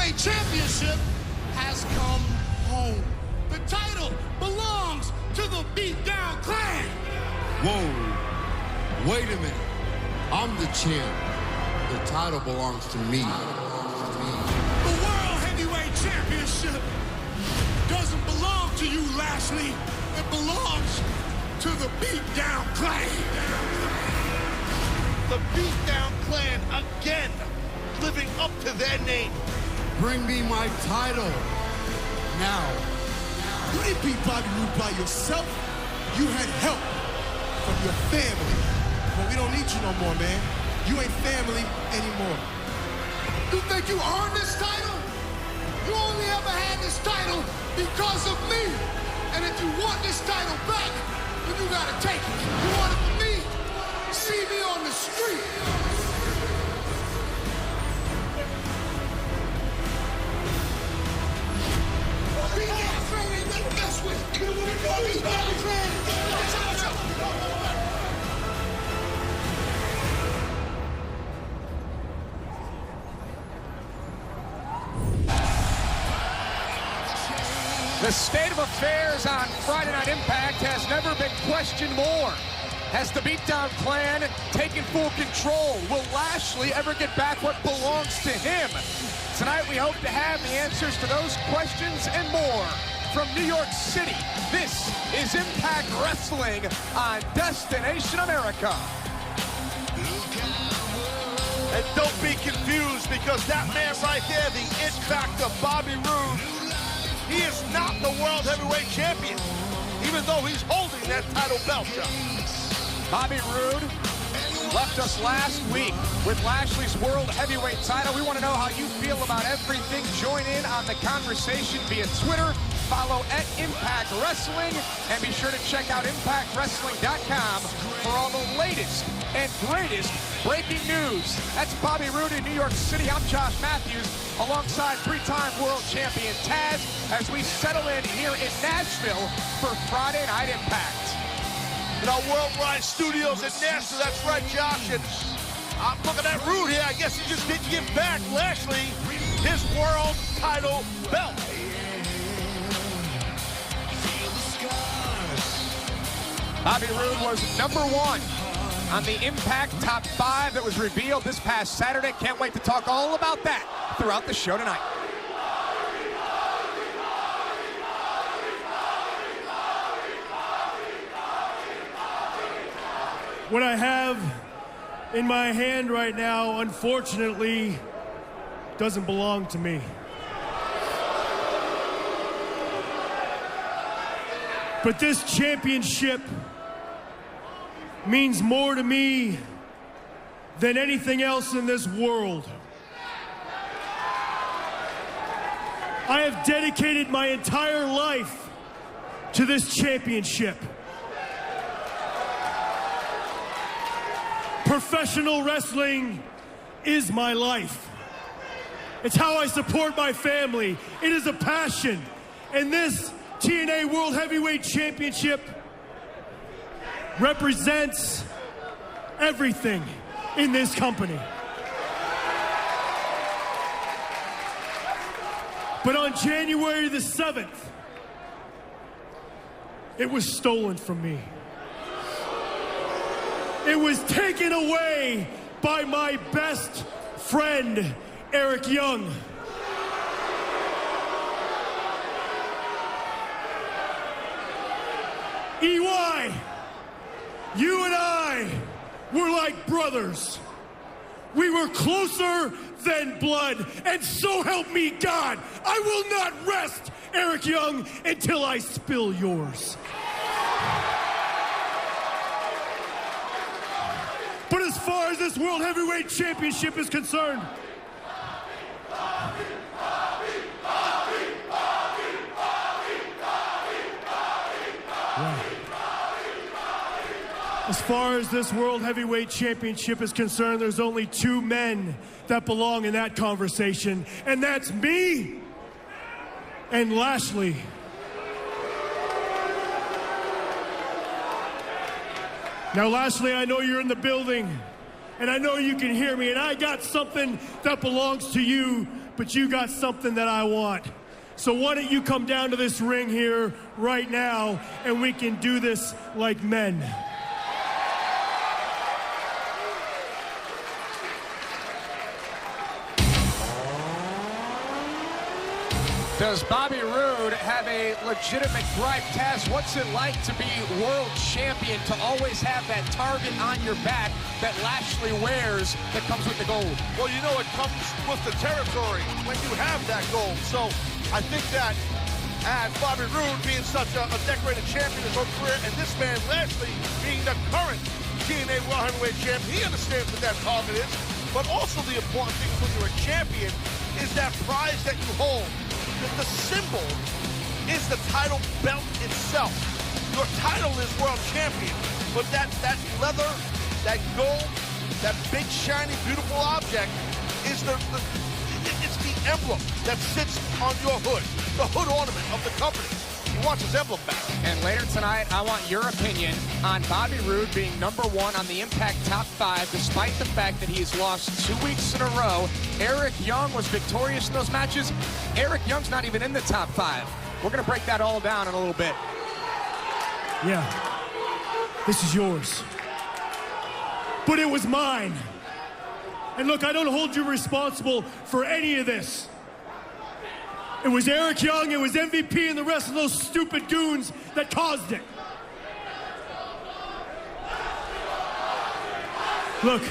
Heavyweight Championship has come home. The title belongs to the Beatdown Clan. Whoa, wait a minute. I'm the champ. The title belongs to me. The World Heavyweight Championship doesn't belong to you, Lashley. It belongs to the Beatdown Clan. The Beatdown Clan again, living up to their name. Bring me my title. Now. You didn't beat Bobby Roode by yourself. You had help from your family. But we don't need you no more, man. You ain't family anymore. You think you earned this title? You only ever had this title because of me. And if you want this title back, then you gotta take it. You want it from me? See me on the street. The state of affairs on Friday Night Impact has never been questioned more. Has the Beatdown Clan taken full control? Will Lashley ever get back what belongs to him? Tonight we hope to have the answers to those questions and more. From New York City, this is Impact Wrestling on Destination America. And don't be confused, because that man right there, the it factor, Bobby Roode, he is not the World Heavyweight Champion, even though he's holding that title belt, John. Bobby Roode left us last week with Lashley's World Heavyweight title. We want to know how you feel about everything. Join in on the conversation via Twitter. Follow @Impact Wrestling, and be sure to check out ImpactWrestling.com for all the latest and greatest breaking news. That's Bobby Roode in New York City. I'm Josh Matthews, alongside three-time world champion Taz, as we settle in here in Nashville for Friday Night Impact. In our worldwide studios in Nashville, that's right, Josh. And I'm looking at Roode here. I guess he just didn't give back Lashley his world title belt. Bobby Roode was #1 on the Impact Top 5 that was revealed this past Saturday. Can't wait to talk all about that throughout the show tonight. What I have in my hand right now, unfortunately, doesn't belong to me. But this championship means more to me than anything else in this world. I have dedicated my entire life to this championship. Professional wrestling is my life. It's how I support my family. It is a passion. And this TNA World Heavyweight Championship represents everything in this company. But on January the 7th, it was stolen from me. It was taken away by my best friend, Eric Young. EY, you and I were like brothers. We were closer than blood, and so help me God, I will not rest, Eric Young, until I spill yours. But as far as this World Heavyweight Championship is concerned, as far as this World Heavyweight Championship is concerned, there's only two men that belong in that conversation, and that's me and Lashley. Now, Lashley, I know you're in the building, and I know you can hear me, and I got something that belongs to you but you got something that I want. So why don't you come down to this ring here right now, and we can do this like men. Does Bobby Roode have a legitimate gripe? Taz, what's it like to be world champion, to always have that target on your back that Lashley wears that comes with the gold? Well, you know, it comes with the territory when you have that gold. So I think that as Bobby Roode being such a decorated champion his whole career, and this man Lashley being the current TNA World Heavyweight Champion, he understands what that target is. But also the important thing when you're a champion is that prize that you hold. The symbol is the title belt itself. Your title is world champion, but that leather, that gold, that big shiny beautiful object is it's the emblem that sits on your hood, the hood ornament of the company. He wants his emblem back. And later tonight, I want your opinion on Bobby Roode being #1 on the Impact Top 5, despite the fact that he's lost 2 weeks in a row. Eric Young was victorious in those matches. Eric Young's not even in the top 5. We're going to break that all down in a little bit. Yeah, this is yours. But it was mine. And look, I don't hold you responsible for any of this. It was Eric Young, it was MVP, and the rest of those stupid goons that caused it. Look,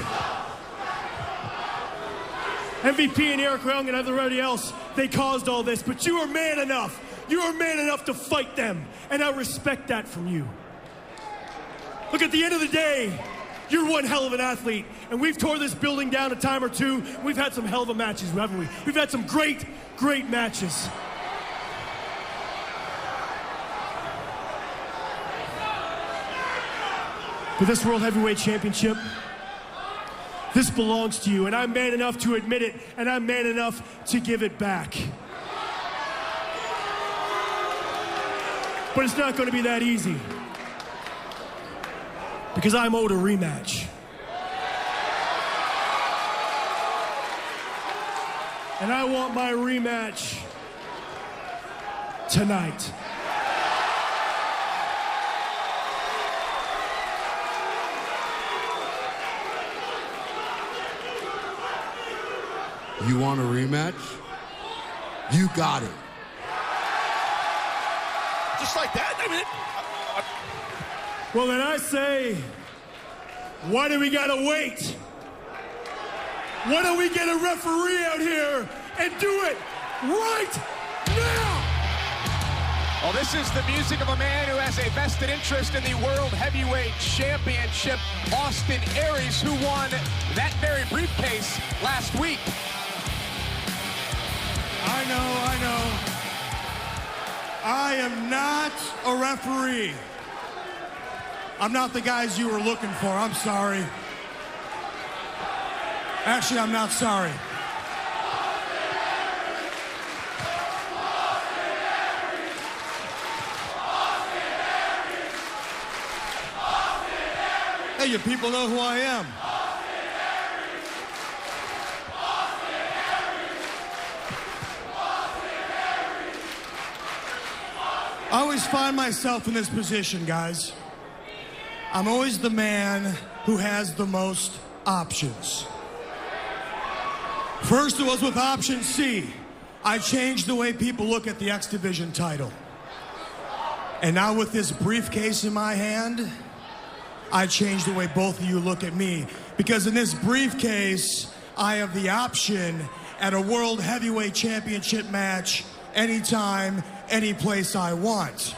MVP and Eric Young and everybody else, they caused all this, but you are man enough. You are man enough to fight them, and I respect that from you. Look, at the end of the day, you're one hell of an athlete, and we've tore this building down a time or two. We've had some hell of a matches, haven't we? We've had some great matches. But this World Heavyweight Championship, this belongs to you, and I'm man enough to admit it, and I'm man enough to give it back. But it's not going to be that easy, because I'm owed a rematch. And I want my rematch tonight. You want a rematch? You got it. Just like that? I mean, Well, then I say, why do we gotta wait? Why don't we get a referee out here and do it right now? Well, this is the music of a man who has a vested interest in the World Heavyweight Championship, Austin Aries, who won that very briefcase last week. I know. I am not a referee. I'm not the guys you were looking for. I'm sorry. Actually, I'm not sorry. Hey, you people know who I am. I always find myself in this position, guys. I'm always the man who has the most options. First, it was with option C. I changed the way people look at the X Division title. And now with this briefcase in my hand, I changed the way both of you look at me. Because in this briefcase, I have the option at a World Heavyweight Championship match anytime, any place I want.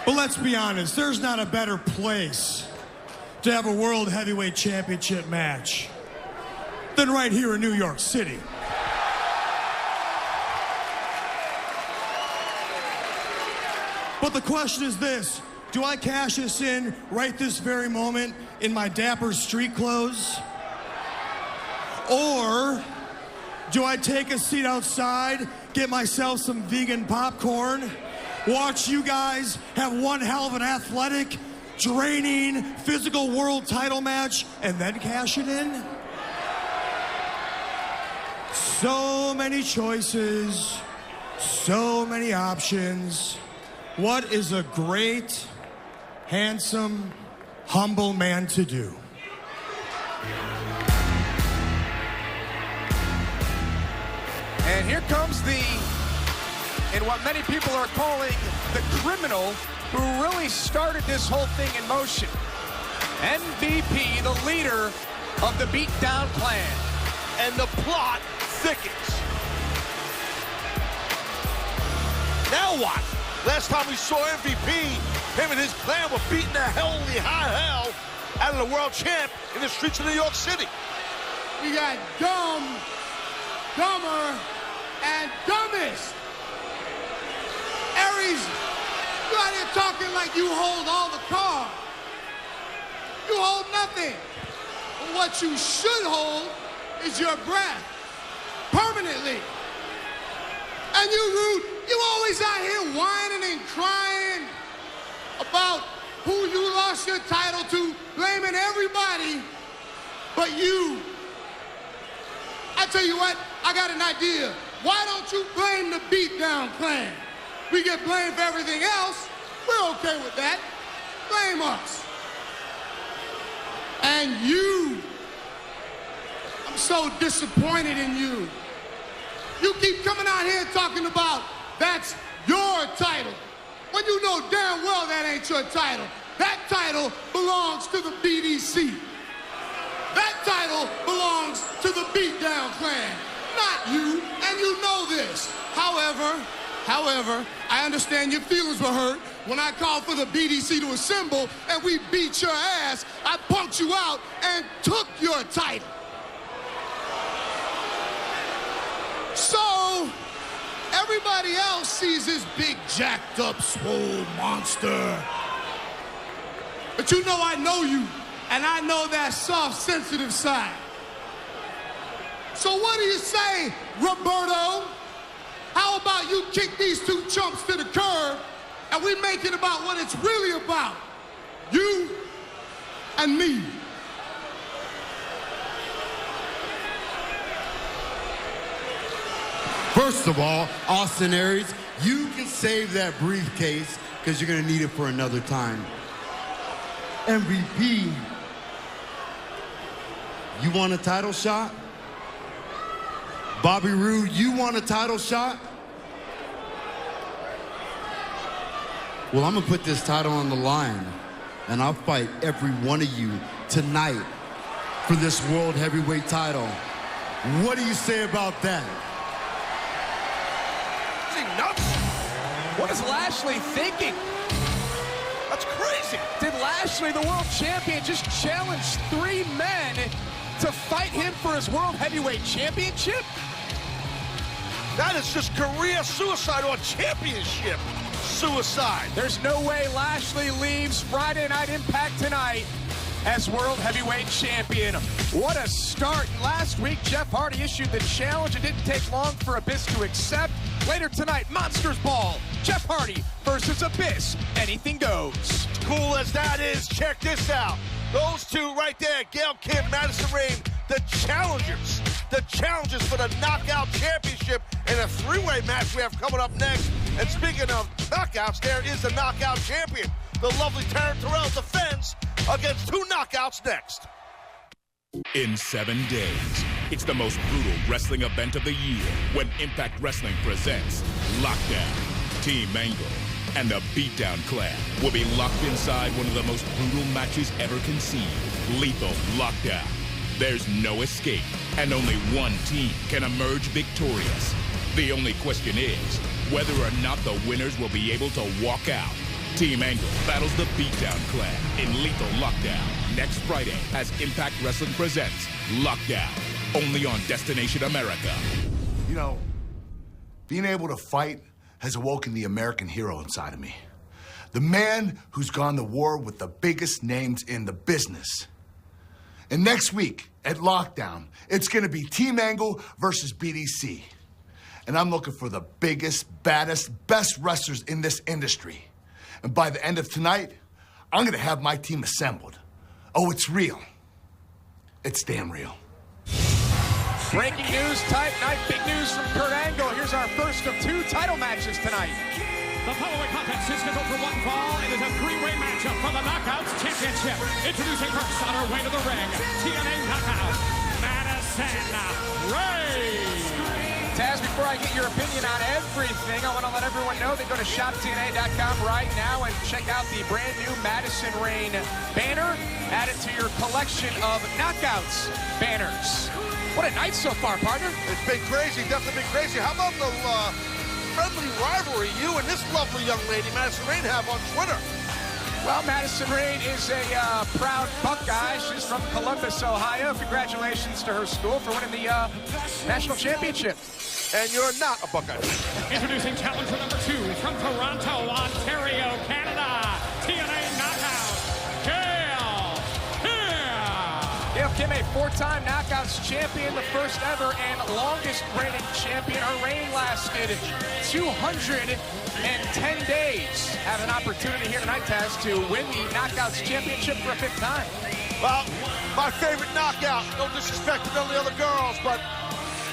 But let's be honest, there's not a better place to have a World Heavyweight Championship match than right here in New York City. But the question is this: do I cash this in right this very moment in my dapper street clothes? Or do I take a seat outside, get myself some vegan popcorn, watch you guys have one hell of an athletic, draining, physical world title match, and then cash it in? So many choices, so many options. What is a great, handsome, humble man to do? And here comes in what many people are calling the criminal who really started this whole thing in motion. MVP, the leader of the beatdown clan. And the plot thickens. Now what? Last time we saw MVP, him and his clan were beating the holy high hell out of the world champ in the streets of New York City. We got dumb, dumber, and dumbest. Aries, you out here talking like you hold all the cards. You hold nothing. But what you should hold is your breath, permanently. And you always out here whining and crying about who you lost your title to, blaming everybody but you. I tell you what, I got an idea. Why don't you blame the beatdown clan? We get blamed for everything else. We're okay with that. Blame us. And you, I'm so disappointed in you. You keep coming out here talking about that's your title, when you know damn well that ain't your title. That title belongs to the BDC. That title belongs to the beatdown clan, not you, and you know this. However, I understand your feelings were hurt when I called for the BDC to assemble and we beat your ass. I punked you out and took your title. So, everybody else sees this big, jacked up, swole monster. But you know I know you, and I know that soft, sensitive side. So what do you say, Roberto? How about you kick these two chumps to the curb, and we make it about what it's really about? You and me. First of all, Austin Aries, you can save that briefcase because you're going to need it for another time. MVP, you want a title shot? Bobby Roode, you want a title shot? Well, I'm going to put this title on the line, and I'll fight every one of you tonight for this World Heavyweight title. What do you say about that? What is Lashley thinking? That's crazy. Did Lashley, the world champion, just challenge 3 men to fight him for his World Heavyweight Championship? That is just career suicide or championship suicide. There's no way Lashley leaves Friday Night Impact tonight as World Heavyweight Champion. What a start. Last week, Jeff Hardy issued the challenge. It didn't take long for Abyss to accept. Later tonight, Monsters Ball. Jeff Hardy versus Abyss. Anything goes. Cool as that is, check this out. Those two right there, Gail Kim, Madison Rayne, the challengers for the Knockout Championship in a 3-way match we have coming up next. And speaking of knockouts, there is the Knockout Champion. The lovely Taryn Terrell defends against 2 knockouts next. In 7 days, it's the most brutal wrestling event of the year when Impact Wrestling presents Lockdown. Team Angle and the Beatdown Clan will be locked inside one of the most brutal matches ever conceived. Lethal Lockdown. There's no escape, and only one team can emerge victorious. The only question is whether or not the winners will be able to walk out. Team Angle battles the Beatdown Clan in Lethal Lockdown next Friday as Impact Wrestling presents Lockdown, only on Destination America. You know, being able to fight has awoken the American hero inside of me. The man who's gone to war with the biggest names in the business. And next week at Lockdown, it's gonna be Team Angle versus BDC. And I'm looking for the biggest, baddest, best wrestlers in this industry. And by the end of tonight, I'm gonna have my team assembled. Oh, it's real. It's damn real. Breaking news type night. Big news from Kurt Angle. Here's our first of 2 title matches tonight. The following contest is scheduled for one fall. It is a 3-way matchup for the Knockouts Championship. Introducing first on her way to the ring, TNA Knockout, Madison Rayne. Taz, before I get your opinion on everything, I want to let everyone know they go to shoptna.com right now and check out the brand new Madison Rayne banner. Add it to your collection of Knockouts banners. What a night so far, partner. It's been crazy, definitely been crazy. How about the friendly rivalry you and this lovely young lady, Madison Rayne, have on Twitter? Well, Madison Rayne is a proud Buckeye. She's from Columbus, Ohio. Congratulations to her school for winning the national championship. And you're not a Buckeye. Introducing challenger number 2 from Toronto, Ontario, Canada, TNA Knockout, Gail Kim. Gail Kim, a 4-time Knockouts champion, the first ever and longest reigning champion. Her reign lasted 210 days. Have an opportunity here tonight, Taz, to win the Knockouts championship for a 5th time. Well, my favorite knockout, no disrespect to none of the other girls, but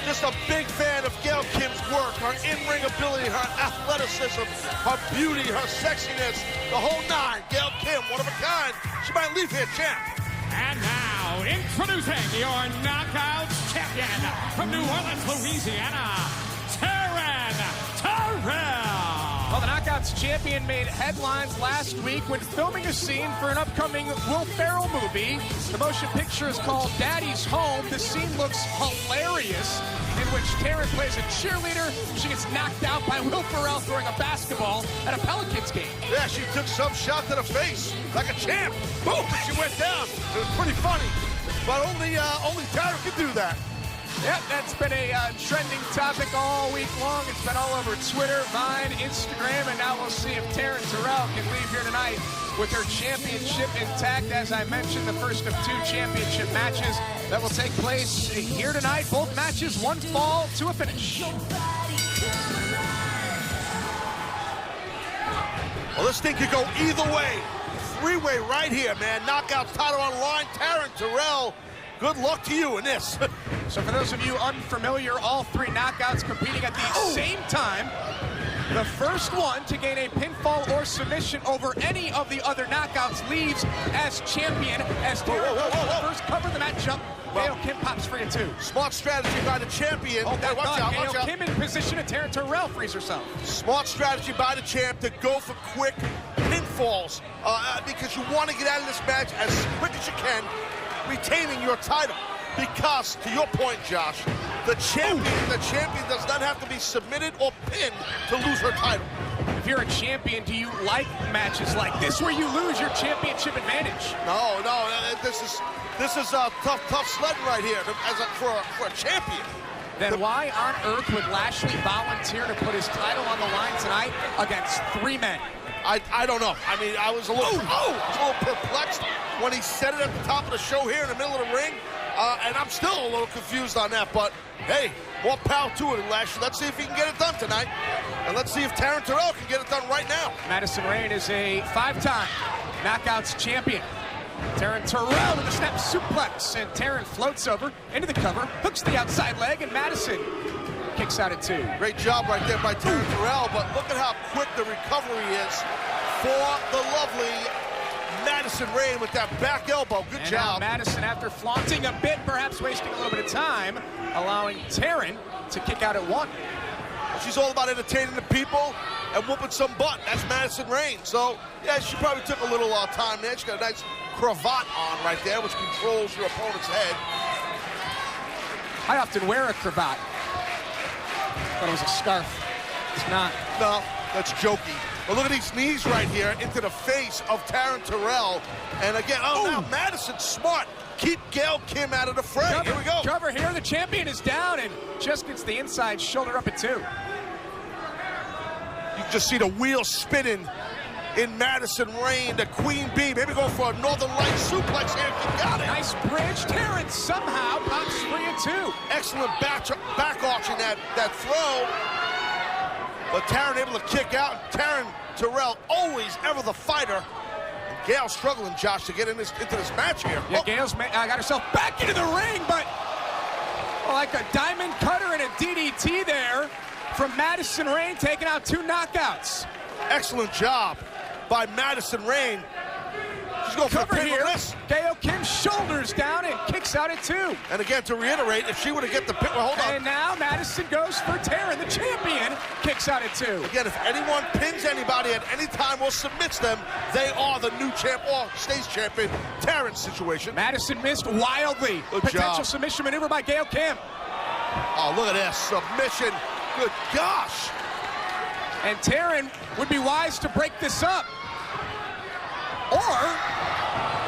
just a big fan of Gail Kim's work, her in-ring ability, her athleticism, her beauty, her sexiness, the whole 9. Gail Kim, one of a kind. She might leave here champ. And now, introducing your Knockouts champion from New Orleans, Louisiana, Taryn Terrell. Well, the Knockouts champion made headlines last week when filming a scene for an upcoming Will Ferrell movie. The motion picture is called Daddy's Home. The scene looks hilarious, in which Taryn plays a cheerleader. She gets knocked out by Will Ferrell throwing a basketball at a Pelicans game. Yeah, she took some shot to the face, like a champ. Boom, and she went down. It was pretty funny, but only Taryn can do that. Yep, that's been a trending topic all week long. It's been all over Twitter, Vine, Instagram, and now we'll see if Taryn Terrell can leave here tonight with her championship intact. As I mentioned, the first of 2 championship matches that will take place here tonight. Both matches, 1 fall to a finish. Well, this thing could go either way. 3-way right here, man. Knockout title on the line. Taryn Terrell, good luck to you in this. So for those of you unfamiliar, all 3 knockouts competing at the same time. The first one to gain a pinfall or submission over any of the other knockouts leaves as champion. As Taryn first covered the matchup, Gail Kim pops free at 2. Smart strategy by the champion. Oh, hey, watch out. Gail Kim in position, and Taryn Terrell frees herself. Smart strategy by the champ to go for quick pinfalls because you want to get out of this match as quick as you can, retaining your title. Because, to your point, Josh, the champion does not have to be submitted or pinned to lose her title. If you're a champion, do you like matches like this where you lose your championship advantage? No, this is tough sledding right here for a champion. Then why on earth would Lashley volunteer to put his title on the line tonight against 3 men? I don't know. I mean, I was a little perplexed when he said it at the top of the show here in the middle of the ring. And I'm still a little confused on that, but hey, more power to it, Lashley. Let's see if he can get it done tonight. And let's see if Taryn Terrell can get it done right now. Madison Rayne is a 5-time Knockouts champion. Taryn Terrell with a snap suplex, and Taryn floats over into the cover, hooks the outside leg, and Madison kicks out at 2. Great job right there by Taryn Terrell, but look at how quick the recovery is for the lovely Madison Rayne with that back elbow. Good job. Madison, after flaunting a bit, perhaps wasting a little bit of time, allowing Taryn to kick out at 1. She's all about entertaining the people and whooping some butt. That's Madison Rayne. So, yeah, she probably took a little time there. She got a nice cravat on right there, which controls your opponent's head. I often wear a cravat. Thought it was a scarf. It's not. No, that's jokey. But look at these knees right here into the face of Taryn Terrell. And again, now Madison's smart. Keep Gail Kim out of the fray. Here we go. Cover here. The champion is down and just gets the inside shoulder up at 2. You can just see the wheel spinning in Madison Rayne, the queen bee. Maybe go for a Northern Light suplex here if you got it. Nice bridge. Taryn somehow pops free at 2. Excellent back arching that throw. But Taryn able to kick out. Taryn Terrell, always ever the fighter. And Gail struggling, Josh, to get into this match here. Yeah, Gail's got herself back into the ring, but Oh, like a diamond cutter and a DDT there from Madison Rayne, taking out 2 knockouts. Excellent job by Madison Rayne. She's going for Cover a here. wrist. Gail Kim shoulders down and kicks out at 2. And again, to reiterate, if she were to get the pin, well, hold on. And now Madison goes for Taryn, the champion, kicks out at 2. Again, if anyone pins anybody at any time or submits them, they are the new champ or stays champion. Taryn's situation. Madison missed wildly. Good Potential job. submission maneuver by Gail Kim. Oh, look at this submission. Good gosh. And Taryn would be wise to break this up. Or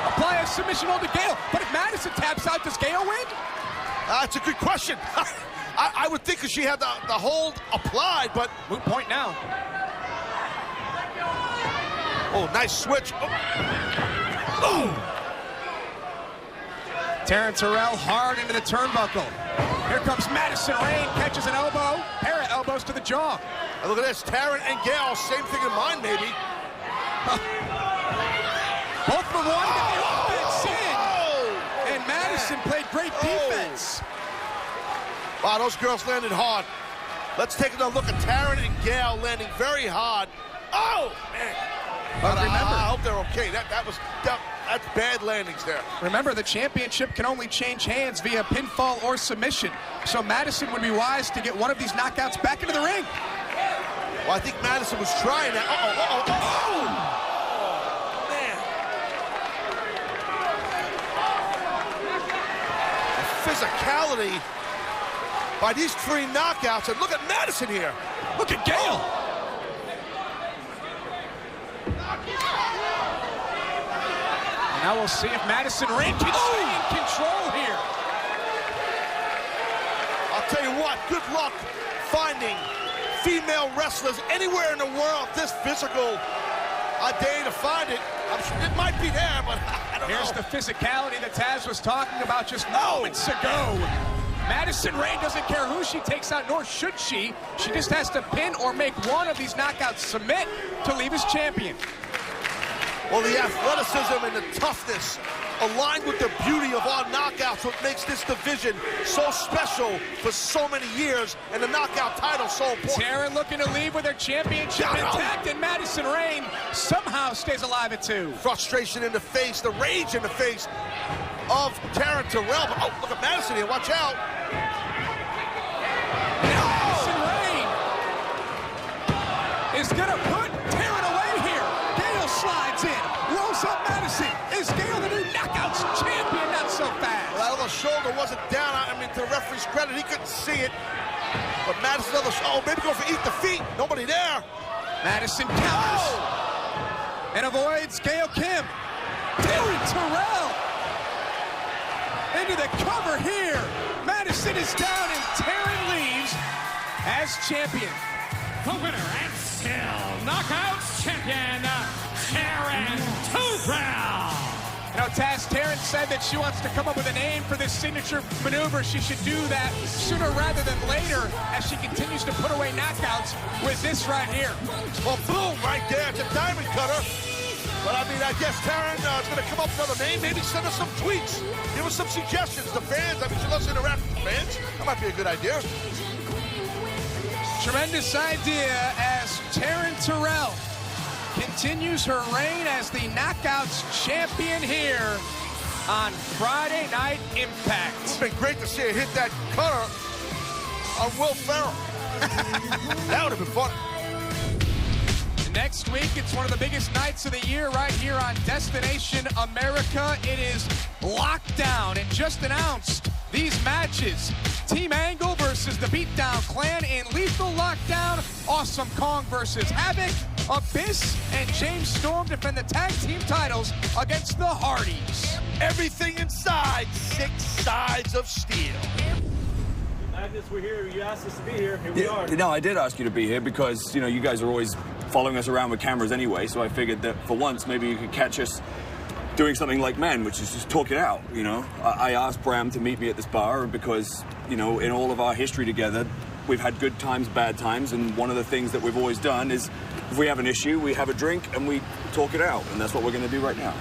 apply a submission hold to Gail. But if Madison taps out, does Gail win? That's a good question. I would think that she had the hold applied, but... Moot point now. Oh, nice switch. Oh. Taryn Terrell hard into the turnbuckle. Here comes Madison Rayne, catches an elbow. Pair of elbows to the jaw. And look at this, Taryn and Gail, same thing in mind, maybe. Both of them wanted to get the offense in. And Madison played great defense. Wow, those girls landed hard. Let's take another look at Taryn and Gail landing very hard. Oh, man. But remember, I hope they're okay. That's bad landings there. Remember, the championship can only change hands via pinfall or submission. So Madison would be wise to get one of these knockouts back into the ring. Well, I think Madison was trying that. Oh, man. The physicality by these 3 knockouts. And look at Madison here. Look at Gail. And now we'll see if Madison Rayne can stay in control here. I'll tell you what, good luck finding female wrestlers anywhere in the world this physical. I dare to find it. I'm sure it might be there, but I don't know. Here's the physicality that Taz was talking about just moments ago. Madison Rayne doesn't care who she takes out, nor should she. She just has to pin or make one of these knockouts submit to leave as champion. Well, the athleticism and the toughness aligned with the beauty of our knockouts, what makes this division so special for so many years, and the knockout title so important. Taryn looking to leave with her championship intact, and Madison Rayne somehow stays alive at 2. Frustration in the face, the rage in the face of Taryn Terrell. But, oh, look at Madison here, watch out. Madison Rayne is gonna put Taryn away here. Gail slides in, rolls up Madison. Is Gail the new knockouts champion? Not so fast. Well, that other shoulder wasn't down. I mean, to the referee's credit, he couldn't see it. But Madison's other shoulder, maybe go for eat the feet. Nobody there. Madison counters and avoids Gail Kim. Taryn Terrell into the cover here. Madison is down and Taryn leaves as champion. The winner and still knockouts champion, Taryn Terrell. You know, Taz, Taryn said that she wants to come up with a name for this signature maneuver. She should do that sooner rather than later as she continues to put away knockouts with this right here. Well, boom, right there. It's a diamond cutter. But, I mean, I guess Taryn is going to come up with another name. Maybe send us some tweets. Give us some suggestions. The fans, I mean, she loves to interact with the fans. That might be a good idea. Tremendous idea as Taryn Terrell continues her reign as the Knockouts champion here on Friday Night Impact. It's been great to see her hit that cutter on Will Ferrell. That would have been fun. Next week, it's one of the biggest nights of the year right here on Destination America. It is Lockdown, and just announced these matches. Team Angle versus the Beatdown Clan in Lethal Lockdown. Awesome Kong versus Havoc. Abyss and James Storm defend the tag team titles against the Hardys. Everything inside, 6 sides of steel. Magnus, we're here. You asked us to be here. Here we are. No, I did ask you to be here because, you know, you guys are always following us around with cameras anyway, so I figured that for once maybe you could catch us doing something like men, which is just talk it out, you know. I asked Bram to meet me at this bar because, you know, in all of our history together, we've had good times, bad times, and one of the things that we've always done is if we have an issue, we have a drink and we talk it out, and that's what we're going to do right now.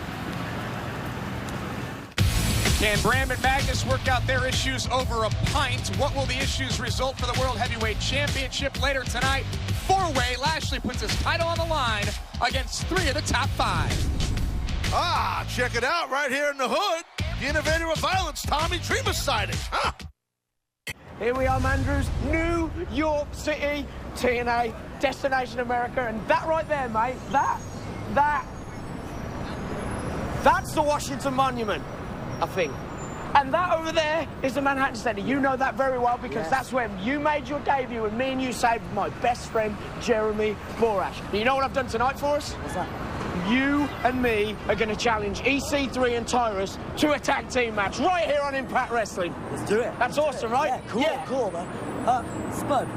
Can Bram and Magnus work out their issues over a pint? What will the issues result for the World Heavyweight Championship later tonight? Four-way, Lashley puts his title on the line against 3 of the top 5. Ah, check it out right here in the hood. The innovator of violence, Tommy Dreamer sighting. Huh? Here we are, Mandrews, New York City, TNA, Destination America, and that right there, mate, that's the Washington Monument, I think. And that over there is the Manhattan Center. You know that very well because that's when you made your debut and me and you saved my best friend, Jeremy Borash. And you know what I've done tonight for us? What's that? You and me are going to challenge EC3 and Tyrus to a tag team match right here on Impact Wrestling. Let's do it. That's awesome, right? Yeah, cool, cool, man. Spud,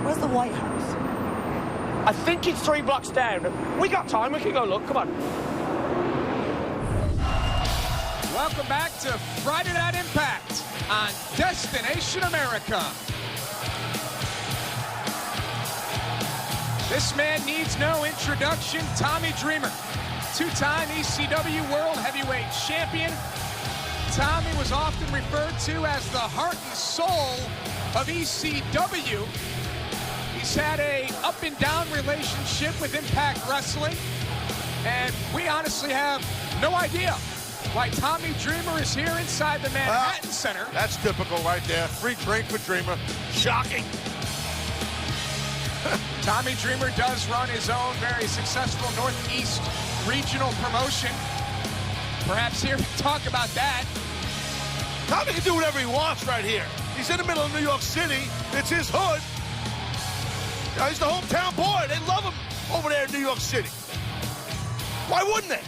where's the White House? I think it's 3 blocks down. We got time, we can go look, come on. Welcome back to Friday Night Impact on Destination America. This man needs no introduction, Tommy Dreamer, 2-time ECW World Heavyweight Champion. Tommy was often referred to as the heart and soul of ECW. He's had a up and down relationship with Impact Wrestling, and we honestly have no idea why Tommy Dreamer is here inside the Manhattan Center. That's typical right there. Free drink for Dreamer. Shocking. Tommy Dreamer does run his own very successful Northeast regional promotion. Perhaps here we talk about that. Tommy can do whatever he wants right here. He's in the middle of New York City. It's his hood. He's the hometown boy. They love him over there in New York City. Why wouldn't they?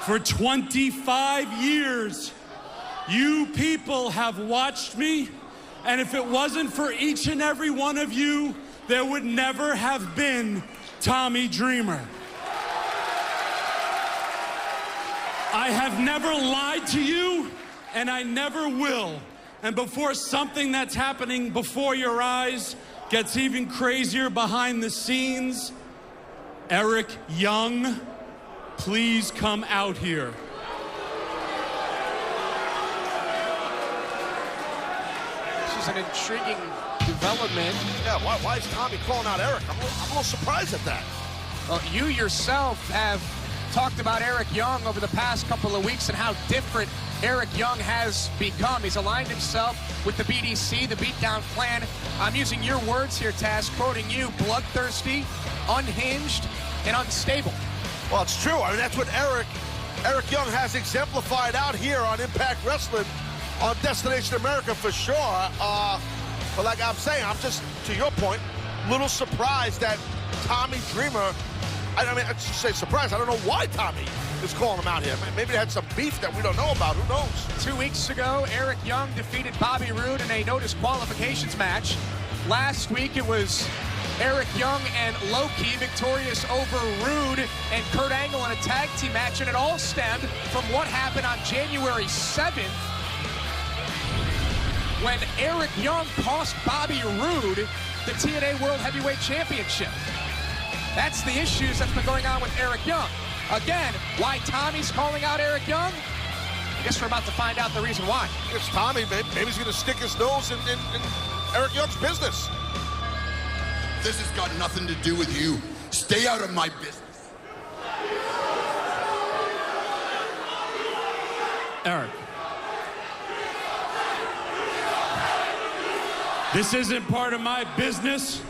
For 25 years, you people have watched me, and if it wasn't for each and every one of you, there would never have been Tommy Dreamer. I have never lied to you, and I never will. And before something that's happening before your eyes gets even crazier behind the scenes, Eric Young, please come out here. This is an intriguing development. Yeah, why is Tommy calling out Eric? I'm a little surprised at that. Well, you yourself have talked about Eric Young over the past couple of weeks and how different Eric Young has become. He's aligned himself with the BDC, the Beatdown Clan. I'm using your words here, Taz, quoting you, bloodthirsty, unhinged, and unstable. Well, it's true. I mean, that's what Eric Young has exemplified out here on Impact Wrestling on Destination America for sure. But like I'm saying, I'm just, to your point, a little surprised that Tommy Dreamer, I mean, I should say surprised. I don't know why Tommy is calling him out here. Maybe they had some beef that we don't know about. Who knows? 2 weeks ago, Eric Young defeated Bobby Roode in a no disqualifications match. Last week, it was Eric Young and Loki victorious over Roode and Kurt Angle in a tag team match, and it all stemmed from what happened on January 7th when Eric Young cost Bobby Roode the TNA World Heavyweight Championship. That's the issues that's been going on with Eric Young. Again, why Tommy's calling out Eric Young? I guess we're about to find out the reason why. It's Tommy. Maybe he's going to stick his nose in Eric Young's business. This has got nothing to do with you. Stay out of my business. Eric. This isn't part of my business.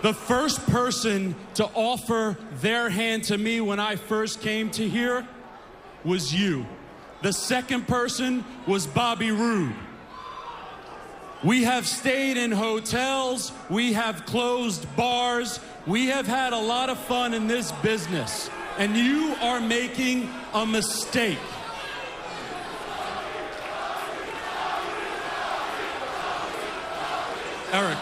The first person to offer their hand to me when I first came to here was you. The second person was Bobby Roode. We have stayed in hotels, we have closed bars, we have had a lot of fun in this business, and you are making a mistake. Eric,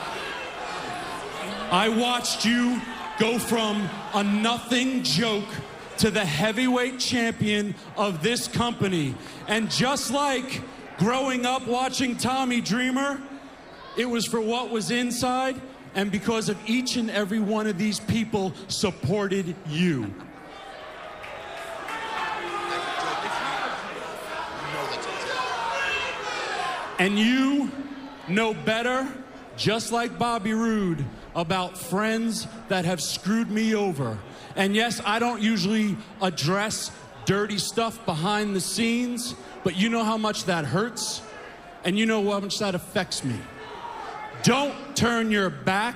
I watched you go from a nothing joke to the heavyweight champion of this company. And just like growing up watching Tommy Dreamer, It was for what was inside, and because of each and every one of these people supported you. And you know better, just like Bobby Roode, about friends that have screwed me over. And yes, I don't usually address dirty stuff behind the scenes, but you know how much that hurts, and you know how much that affects me. Don't turn your back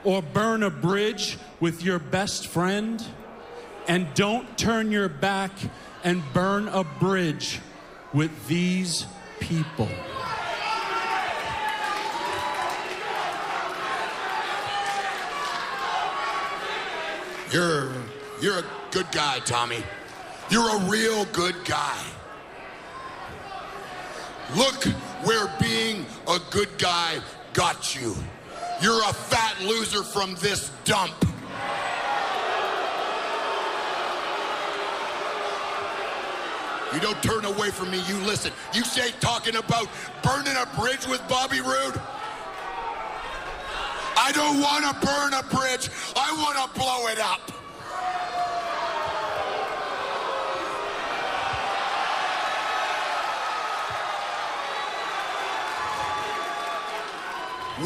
or burn a bridge with your best friend, and don't turn your back and burn a bridge with these people. You're a good guy, Tommy. You're a real good guy. Look where being a good guy got you. You're a fat loser from this dump. You don't turn away from me, you listen. You say talking about burning a bridge with Bobby Roode? I don't want to burn a bridge. I want to blow it up.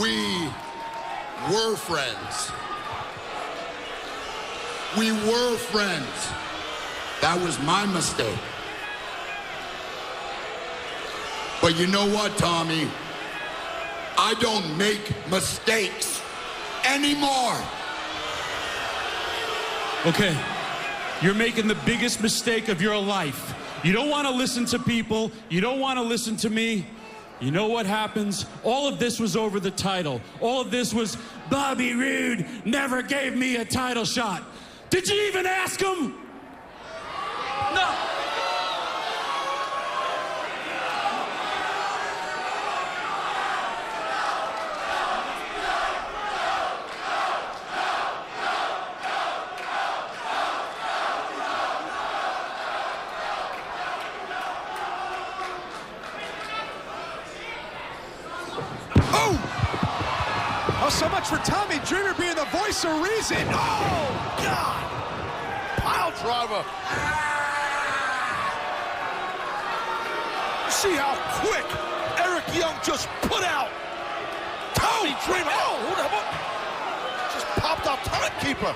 We were friends. We were friends. That was my mistake. But you know what, Tommy? I don't make mistakes anymore. Okay, you're making the biggest mistake of your life. You don't want to listen to people. You don't want to listen to me. You know what happens? All of this was over the title. All of this was Bobby Roode never gave me a title shot. Did you even ask him? No. Oh, so much for Tommy Dreamer being the voice of reason. Oh, God. Pile driver. See how quick Eric Young just put out Tommy Dreamer. Oh, who just popped out timekeeper.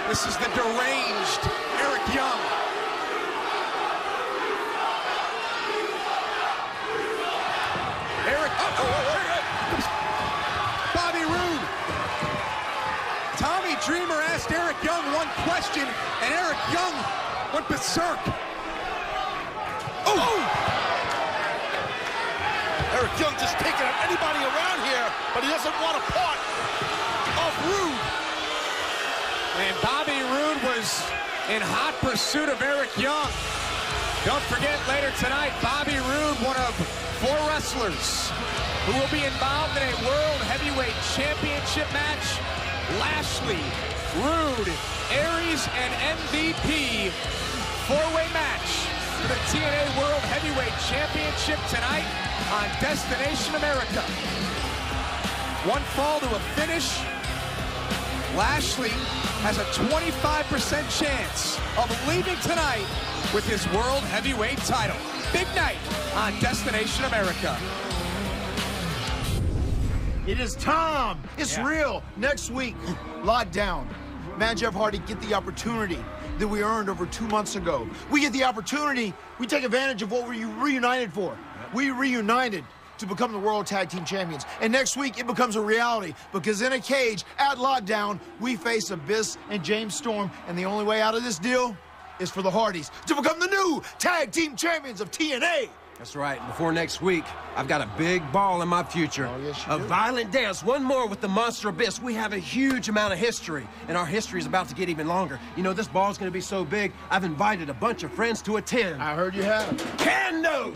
This is the deranged Eric Young. Bobby Roode. Tommy Dreamer asked Eric Young one question, and Eric Young went berserk. Oh! Eric Young just taking out anybody around here, but he doesn't want a part of Roode. And Bobby Roode was in hot pursuit of Eric Young. Don't forget, later tonight, Bobby Roode, one of 4 wrestlers who will be involved in a World Heavyweight Championship match. Lashley, Roode, Aries, and MVP 4-way match for the TNA World Heavyweight Championship tonight on Destination America. One fall to a finish. Lashley has a 25% chance of leaving tonight with his World Heavyweight title. Big night on Destination America. It is time. It's real. Next week, Lockdown. Man, Jeff Hardy, get the opportunity that we earned over 2 months ago. We get the opportunity. We take advantage of what we reunited for. We reunited to become the World Tag Team Champions. And next week, it becomes a reality because in a cage at Lockdown, we face Abyss and James Storm. And the only way out of this deal is for the Hardys to become the new Tag Team Champions of TNA. That's right. Before next week, I've got a big ball in my future. Oh, yes, you a do. violent dance. One more with the Monster Abyss. We have a huge amount of history, and our history is about to get even longer. You know, this ball's going to be so big, I've invited a bunch of friends to attend. I heard you have. Kendo!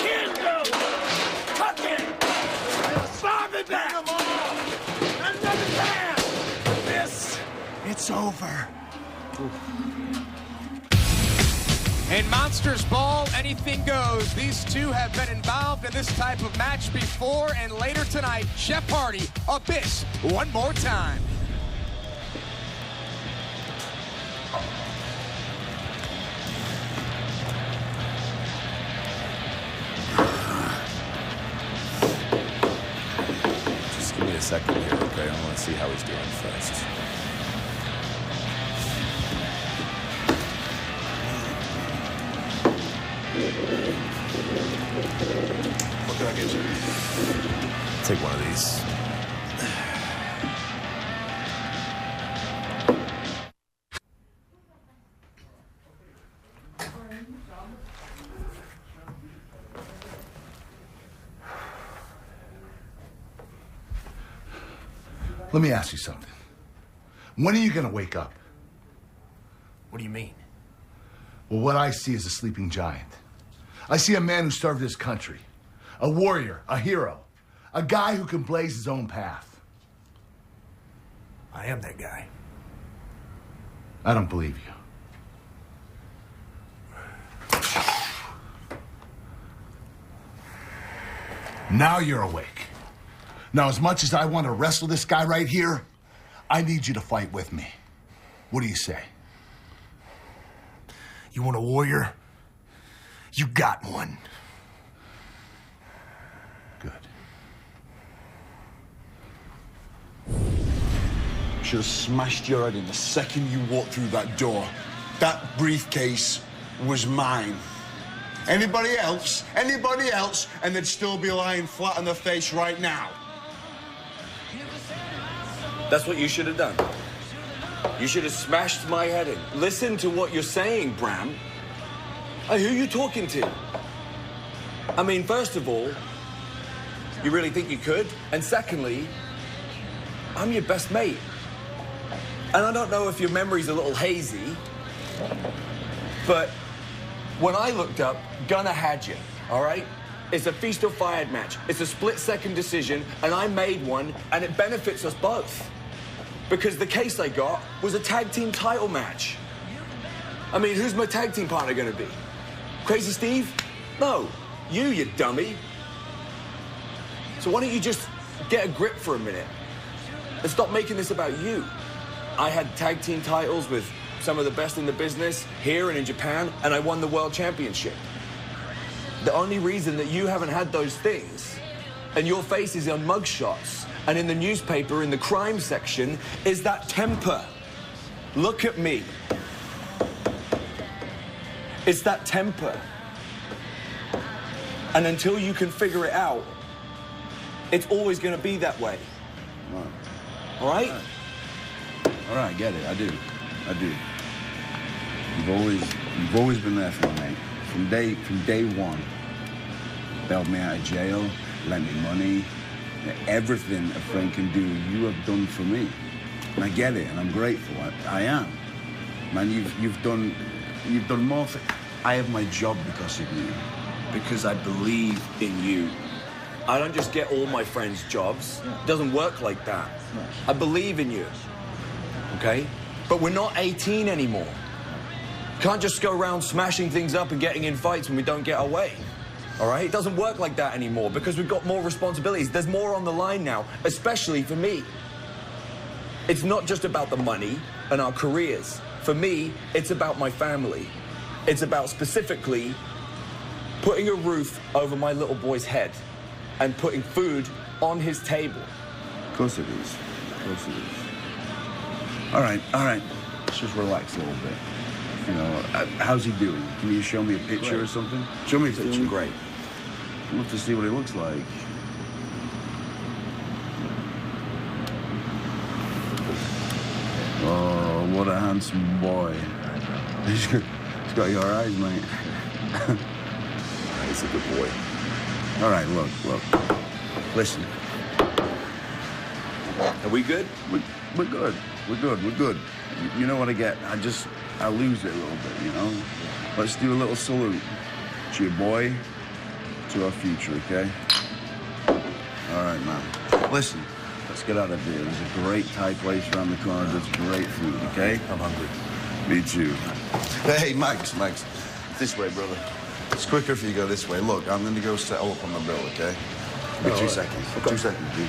Kendo! Tuck it! Stop it back! Come on! Another dance! This, it's over. In Monsters Ball, anything goes. These two have been involved in this type of match before, and later tonight, Jeff Hardy, Abyss, one more time. Just give me a second here, okay? I want to see how he's doing first. What can I get you? Take one of these. Let me ask you something. When are you gonna wake up? What do you mean? Well, what I see is a sleeping giant. I see a man who served his country, a warrior, a hero, a guy who can blaze his own path. I am that guy. I don't believe you. Now you're awake. Now, as much as I want to wrestle this guy right here, I need you to fight with me. What do you say? You want a warrior? You got one. Good. Should have smashed your head in the second you walked through that door. That briefcase was mine. Anybody else, and they'd still be lying flat on their face right now. That's what you should have done. You should have smashed my head in. Listen to what you're saying, Bram. Who are you talking to? I mean, first of all, you really think you could? And secondly, I'm your best mate. And I don't know if your memory's a little hazy, but when I looked up, Gunner had you, all right? It's a feast or fired match. It's a split-second decision, and I made one, and it benefits us both. Because the case I got was a tag team title match. I mean, who's my tag team partner gonna be? Crazy Steve? No, you dummy. So why don't you just get a grip for a minute and stop making this about you? I had tag team titles with some of the best in the business here and in Japan, and I won the world championship. The only reason that you haven't had those things, and your face is on mugshots, and in the newspaper, in the crime section, is that temper. Look at me. It's that temper. And until you can figure it out, it's always gonna be that way. All right? All right, I get it. I do. You've always been there for me, mate. From day one. Bailed me out of jail, lent me money. Everything a friend can do, you have done for me. And I get it, and I'm grateful. I am. Man, you've done more for... I have my job because of you. Because I believe in you. I don't just get all my friends' jobs. It doesn't work like that. I believe in you. Okay? But we're not 18 anymore. Can't just go around smashing things up and getting in fights when we don't get our way. All right? It doesn't work like that anymore because we've got more responsibilities. There's more on the line now, especially for me. It's not just about the money and our careers. For me, it's about my family. It's about specifically putting a roof over my little boy's head and putting food on his table. Of course it is. All right. Let's just relax a little bit. You know, how's he doing? Can you show me a picture or something? Show me a picture. Doing great. I'd love to see what he looks like. Oh, what a handsome boy. He's got your eyes, mate. He's a good boy. All right, look. Listen. Are we good? We're good. You know what I get? I lose it a little bit, you know? Let's do a little salute to your boy, to our future, okay? All right, man. Listen, let's get out of here. There's a great Thai place around the corner that's great food, okay? I'm hungry. Me too. Hey, Max. I this way, brother. It's quicker if you go this way. Look, I'm going to go settle up on the bill, okay? Give me 2 seconds. Okay. 2 seconds, dude.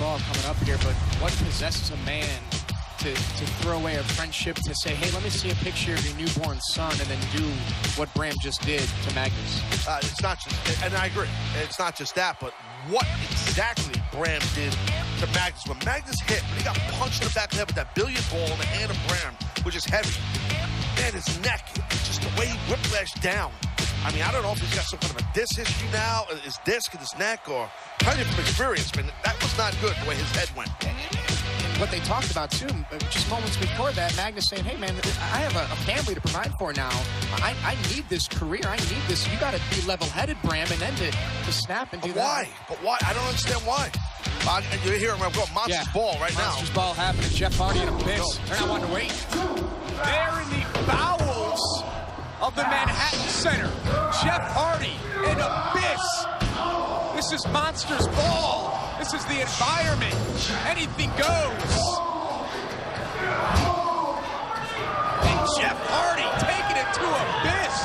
Coming up here, but what possesses a man to throw away a friendship, to say, hey, let me see a picture of your newborn son, and then do what Bram just did to Magnus? It's not just, and I agree, it's not just that, but what exactly Bram did to Magnus. When Magnus hit, when he got punched in the back of the head with that billiard ball in the hand of Bram, which is heavy, man, his neck, just the way he whiplashed down. I mean, I don't know if he's got some kind of a disc issue now, his disc in his neck, or kind of from experience, but that was not good the way his head went. And what they talked about, too, just moments before that, Magnus saying, hey, man, I have a family to provide for now. I need this career. I need this. You got to be level-headed, Bram, and then to snap and do that. Why? But why? I don't understand why. You're hearing where I'm going. Monsters Ball right now. Monsters Ball happening. Jeff Hardy and Abyss. They're not wanting to wait. They're in the bowels of the Manhattan Center. Jeff Hardy and Abyss. This is Monsters Ball. This is the environment. Anything goes. And Jeff Hardy taking it to Abyss.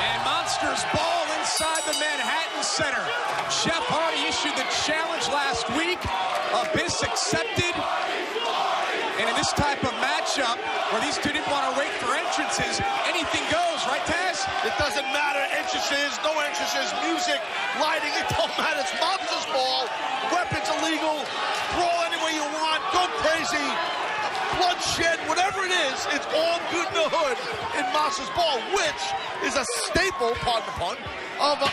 And Monsters Ball inside the Manhattan Center. Jeff Hardy issued the challenge last week. Abyss accepted. And in this type of matchup, where these two didn't want to wait for entrances, anything goes, right, Taz? It doesn't matter. Entrances, no entrances, music, lighting, it don't matter. It's Monsters Ball. Weapons illegal. Brawl any way you want. Go crazy. Bloodshed, whatever it is, it's all good in the hood in Monsters Ball, which is a staple, pardon the pun, of the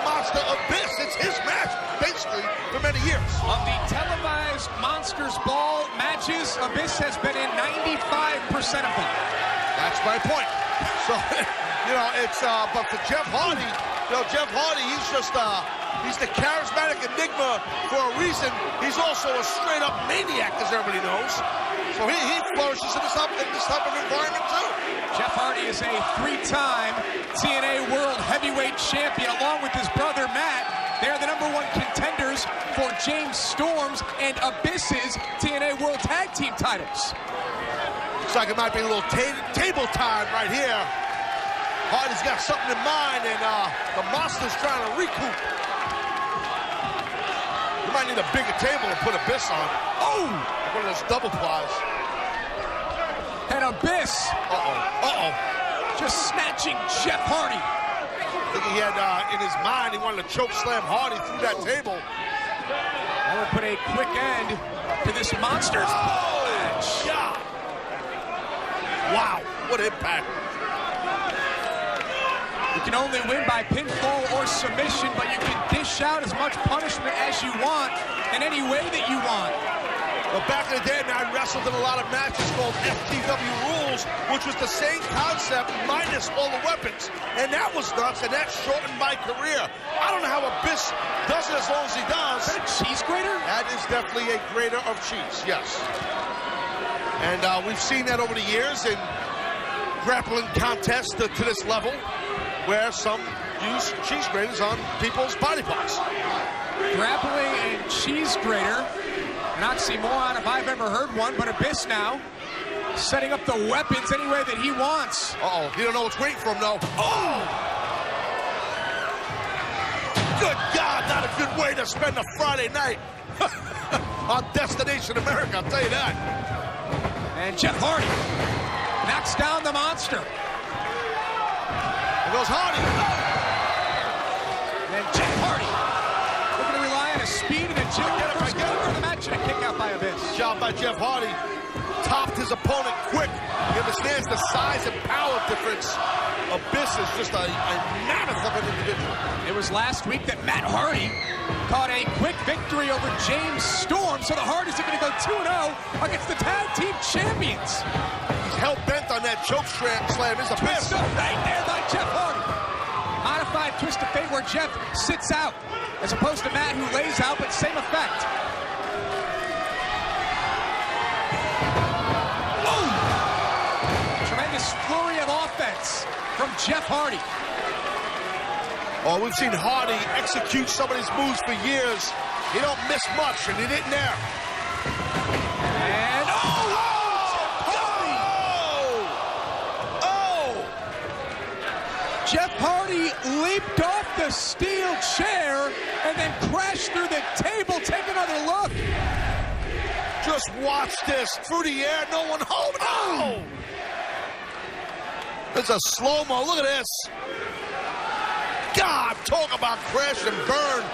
Monster Abyss. It's his match, basically, for many years. Of the televised Monsters Ball matches, Abyss has been in 95% of them. That's my point. So, you know, it's, but for Jeff Hardy, Jeff Hardy, he's just, he's the charismatic enigma for a reason. He's also a straight-up maniac, as everybody knows. So he flourishes in this type of environment, too. Jeff Hardy is a three-time TNA World Heavyweight Champion, along with his brother, Matt. They're the #1 contenders for James Storm's and Abyss's TNA World Tag Team titles. Looks like it might be a little table time right here. Hardy's got something in mind, and the Monster's trying to recoup. You might need a bigger table to put Abyss on. Oh! One of those double plies. And Abyss. Just snatching Jeff Hardy. I think he had in his mind, he wanted to choke slam Hardy through that table. That will put a quick end to this Monsters Ball match. Yeah. Wow, what impact. You can only win by pinfall or submission, but you can dish out as much punishment as you want in any way that you want. Well, back in the day, man, I wrestled in a lot of matches called HDTV rules, which was the same concept minus all the weapons. And that was nuts, and that shortened my career. I don't know how Abyss does it as long as he does. Is that a cheese grater? That is definitely a grater of cheese, yes. And we've seen that over the years in grappling contests to this level, where some use cheese graters on people's body parts. Grappling and cheese grater. An oxymoron if I've ever heard one, but Abyss now setting up the weapons any way that he wants. Uh-oh, he don't know what's waiting for him, though. Oh! Good God, not a good way to spend a Friday night on Destination America, I'll tell you that. And Jeff Hardy knocks down the monster. There goes Hardy. And Jeff Hardy looking to rely on his speed and agility for the match, and a kick out by Abyss. Job by Jeff Hardy. Topped his opponent quick. He understands the size and power difference. Abyss is just a mammoth of an individual. It was last week that Matt Hardy caught a quick victory over James Storm, so the Hardys are going to go 2-0 against the tag team champions. He's hell-bent on that choke slam. Is Abyss. Twist of fate there by Jeff Hardy. Modified twist of fate where Jeff sits out, as opposed to Matt who lays out, but same effect. Tremendous flurry of offense from Jeff Hardy. Oh, we've seen Hardy execute some of his moves for years. He don't miss much, and he didn't there. And Jeff Hardy leaped off the steel chair and then crashed through the table. Take another look. Just watch this. Through the air, no one home. Oh! It's a slow-mo. Look at this. God, talk about crash and burn.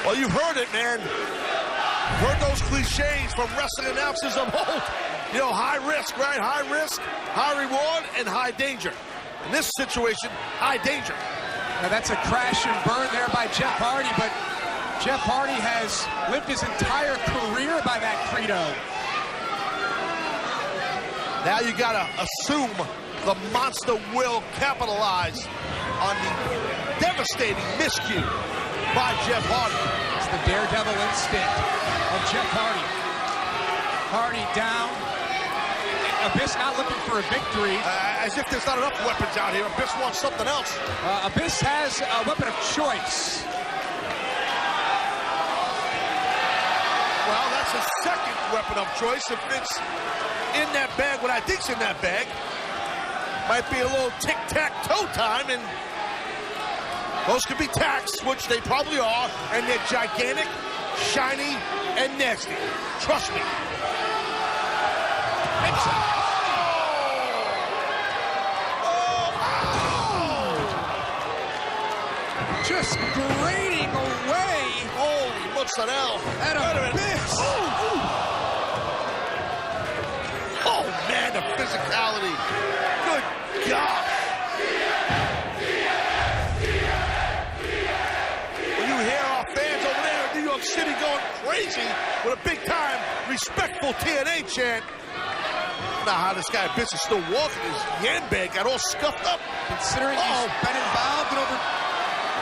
Well, you've heard it, man. You've heard those cliches from wrestling announcers of old. You know, high risk, right? High risk, high reward, and high danger. In this situation, high danger. Now that's a crash and burn there by Jeff Hardy, but Jeff Hardy has lived his entire career by that credo. Now you gotta assume the monster will capitalize on the devastating miscue by Jeff Hardy. It's the daredevil instinct of Jeff Hardy. Hardy down. Abyss not looking for a victory. As if there's not enough weapons out here. Abyss wants something else. Abyss has a weapon of choice. Well, that's his second weapon of choice. If it's in that bag, what I think's in that bag, might be a little tic-tac-toe time, and those could be tacks, which they probably are, and they're gigantic, shiny, and nasty. Trust me. Just grating away. Holy mozzarella. At Abyss. Oh, man, the physicality. Good God. When you hear our fans over there in New York City going crazy with a big-time, respectful TNA chant, now how this guy Abyss is still walking, his yan bag got all scuffed up. Considering he's been involved in over...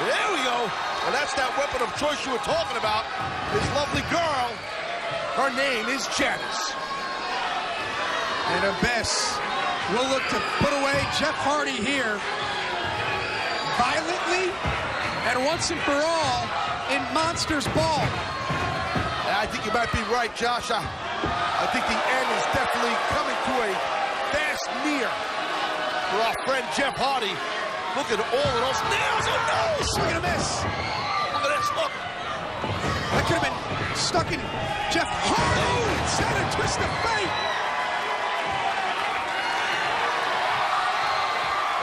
There we go. Well, that's that weapon of choice you were talking about. His lovely girl. Her name is Janice. And Abyss will look to put away Jeff Hardy here violently and once and for all in Monsters Ball. I think you might be right, Josh. I think the end is definitely coming to a fast near for our friend Jeff Hardy. Look at all of those nails. Oh, no! Swing and a miss. Look at this. Look. That could have been stuck in Jeff Hardy. Instead of twist of fate.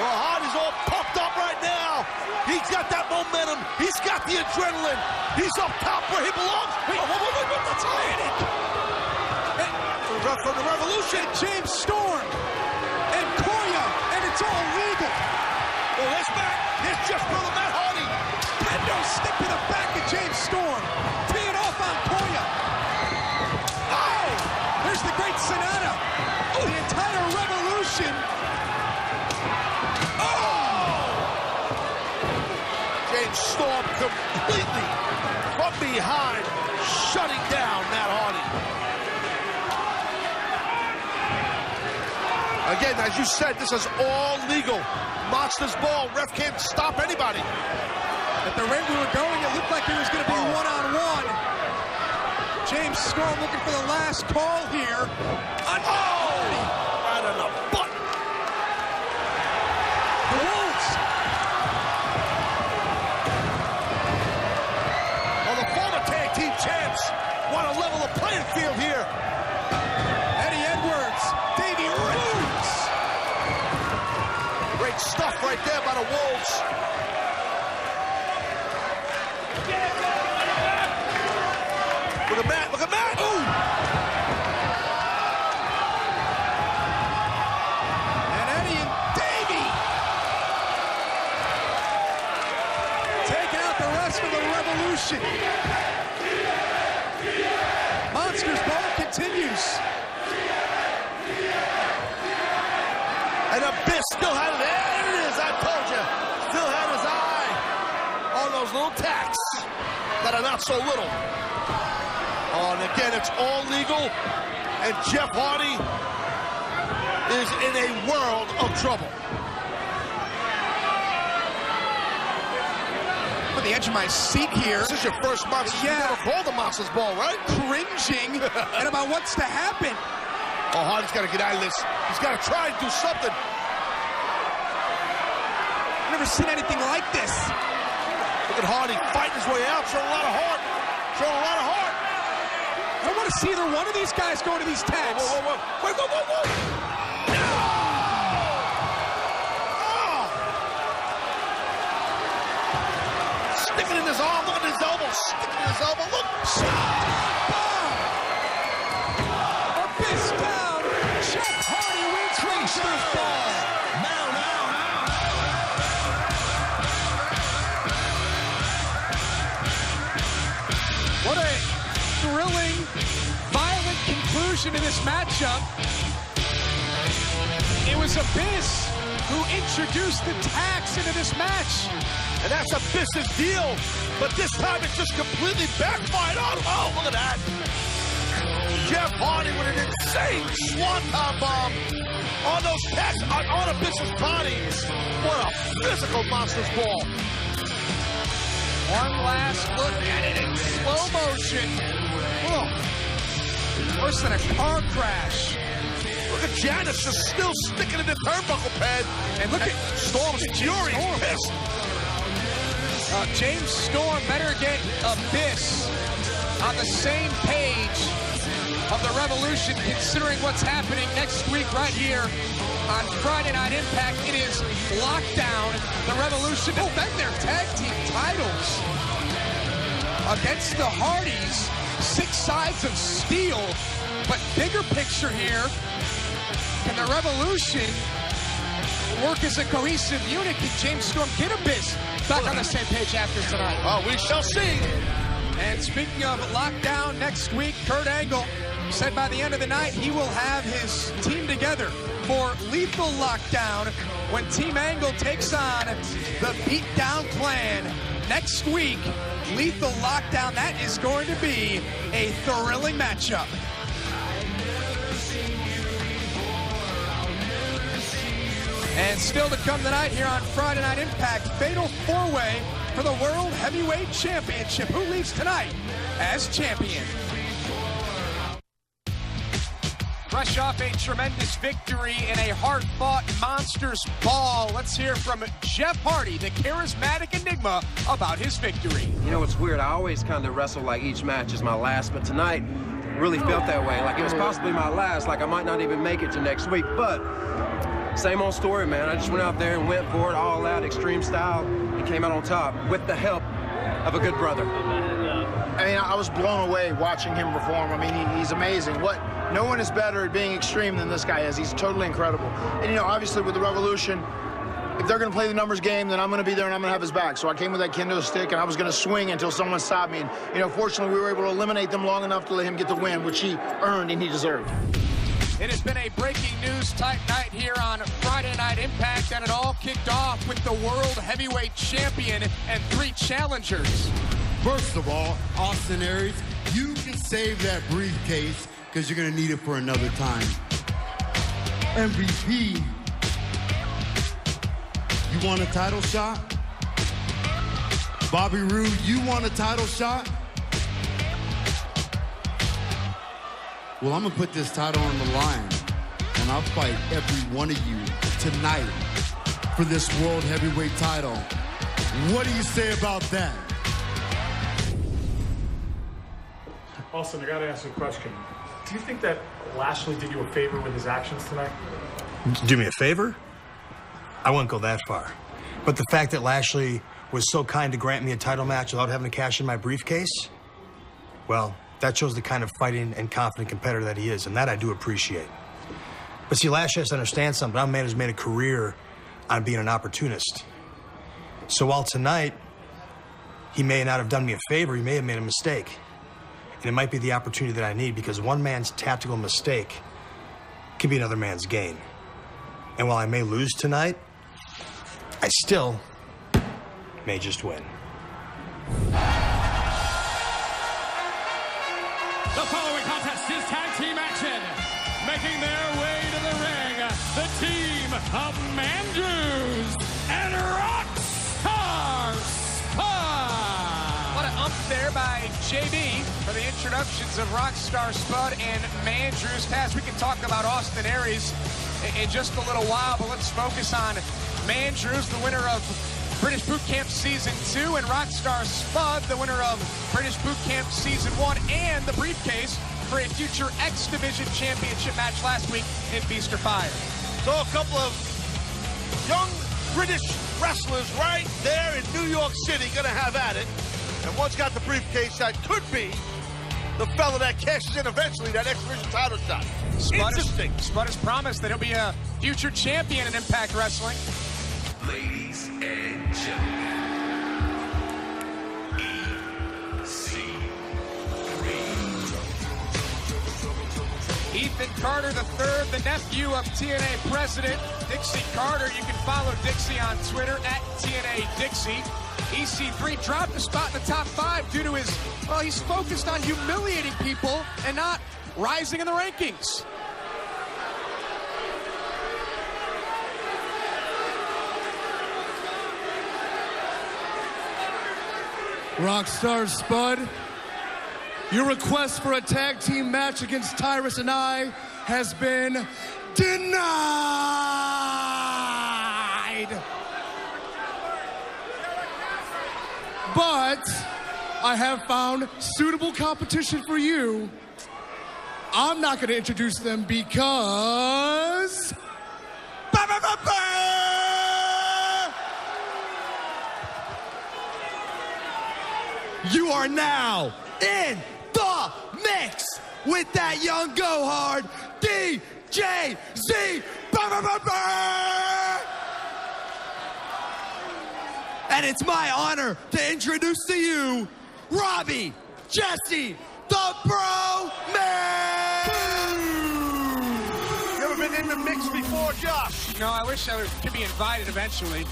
Well, Hardy's all pumped up right now. He's got that momentum. He's got the adrenaline. He's up top where he belongs. Wait, that's Atlantic. From the Revolution. James Storm and Koya, and it's all legal. Well, let's back. Here's Jeff brother Matt Hardy. Kendo stick to the back of James Storm. Tee it off on Koya. Oh, behind, shutting down Matt Hardy. Again, as you said, this is all legal. Monsters Ball, ref can't stop anybody. At the rate we were going, it looked like it was going to be one-on-one. James Storm looking for the last call here. Right on the butt. The Wolves. Well, the former tag team champs want to level the playing field here. Eddie Edwards, Davey Rhodes. Great stuff right there by the Wolves. Look at Matt, look at Matt! Ooh! And Eddie and Davey taking out the rest of the Revolution. Monsters Ball continues. And Abyss still had it. There it is, I told you. Still had his eye on those little tacks that are not so little. Oh, and again, it's all legal. And Jeff Hardy is in a world of trouble. On the edge of my seat here. This is your first Monsters. Yeah. You never called the Monsters Ball, right? Cringing and about what's to happen. Oh, Hardy's got to get out of this. He's got to try and do something. I've never seen anything like this. Look at Hardy fighting his way out, showing a lot of heart. Showing a lot of heart. I don't want to see either one of these guys go to these tags. Whoa, whoa, whoa. Wait, whoa, whoa, whoa. No! Oh! Sticking in his arm. Look at his elbow. Sticking in his elbow. Look. Abyss down. Jeff Hardy wins Monsters Ball. What a thrilling, violent conclusion to this matchup. It was Abyss who introduced the tax into this match. And that's Abyss's deal. But this time it just completely backfired on him. Oh, look at that. Jeff Hardy with an insane swanton bomb on those tax, on Abyss's body. What a physical Monsters Ball. One last look at it in slow motion. Oh, worse than a car crash. Look at Janice just still sticking in the turnbuckle pad. And look at Storm's fury. Pissed. James Storm better get Abyss on the same page of the Revolution, considering what's happening next week right here on Friday Night Impact. It is Lockdown. The Revolution defend their tag team titles against the Hardys. 6 sides of steel. But bigger picture here, can the Revolution work as a cohesive unit? Can James Storm get Abyss back on the same page after tonight? Oh, we shall see. And speaking of Lockdown, next week, Kurt Angle said by the end of the night he will have his team together for Lethal Lockdown when Team Angle takes on the Beatdown Clan next week. Lethal Lockdown, that is going to be a thrilling matchup. And still to come tonight here on Friday Night Impact, Fatal 4-Way for the World Heavyweight Championship. Who leaves tonight as champion? Fresh off a tremendous victory in a hard-fought Monsters Ball, let's hear from Jeff Hardy, the charismatic enigma, about his victory. You know, it's weird. I always kind of wrestle like each match is my last, but tonight really felt that way. Like it was possibly my last, like I might not even make it to next week, but same old story, man. I just went out there and went for it all out, extreme style, and came out on top with the help of a good brother. I mean, I was blown away watching him perform. I mean, he's amazing. No one is better at being extreme than this guy is. He's totally incredible. And, you know, obviously with the Revolution, if they're going to play the numbers game, then I'm going to be there and I'm going to have his back. So I came with that kendo stick, and I was going to swing until someone stopped me. And, you know, fortunately, we were able to eliminate them long enough to let him get the win, which he earned and he deserved. It has been a breaking news type night here on Friday Night Impact, and it all kicked off with the World Heavyweight Champion and 3 challengers. First of all, Austin Aries, you can save that briefcase because you're going to need it for another time. MVP, you want a title shot? Bobby Roode, you want a title shot? Well, I'm going to put this title on the line, and I'll fight every one of you tonight for this World Heavyweight title. What do you say about that? Austin, I got to ask you a question. Do you think that Lashley did you a favor with his actions tonight? Do me a favor? I wouldn't go that far. But the fact that Lashley was so kind to grant me a title match without having to cash in my briefcase, well, that shows the kind of fighting and confident competitor that he is, and that I do appreciate. But see, Lashley has to understand something. I'm a man who's made a career on being an opportunist. So while tonight he may not have done me a favor, he may have made a mistake. And it might be the opportunity that I need, because one man's tactical mistake can be another man's gain. And while I may lose tonight, I still may just win. The following contest is tag team action. Making their way to the ring, the team of Mandrews and Rockstar Spud. What an ump there by JB for the introductions of Rockstar Spud and Mandrews. Taz, we can talk about Austin Aries in just a little while, but let's focus on Mandrews, the winner of British Boot Camp Season 2, and Rockstar Spud, the winner of British Boot Camp Season 1, and the briefcase for a future X Division Championship match last week in Beast or Fire. So a couple of young British wrestlers right there in New York City gonna have at it. And one's got the briefcase that could be the fella that cashes in eventually that X Division title shot. Interesting. Spud has promised that he'll be a future champion in Impact Wrestling. Ladies and gentlemen, Ethan Carter III, the nephew of TNA President Dixie Carter. You can follow Dixie on Twitter at TNA Dixie. EC3 dropped a spot in the top 5 due to his, well, he's focused on humiliating people and not rising in the rankings. Rockstar Spud, your request for a tag team match against Tyrus and I has been denied. But I have found suitable competition for you. I'm not going to introduce them because... You are now in the mix with that young go-hard DJZ. And it's my honor to introduce to you Robbie, Jesse, the Bro Man. You ever been in the mix before, Josh? No, I wish I could be invited eventually.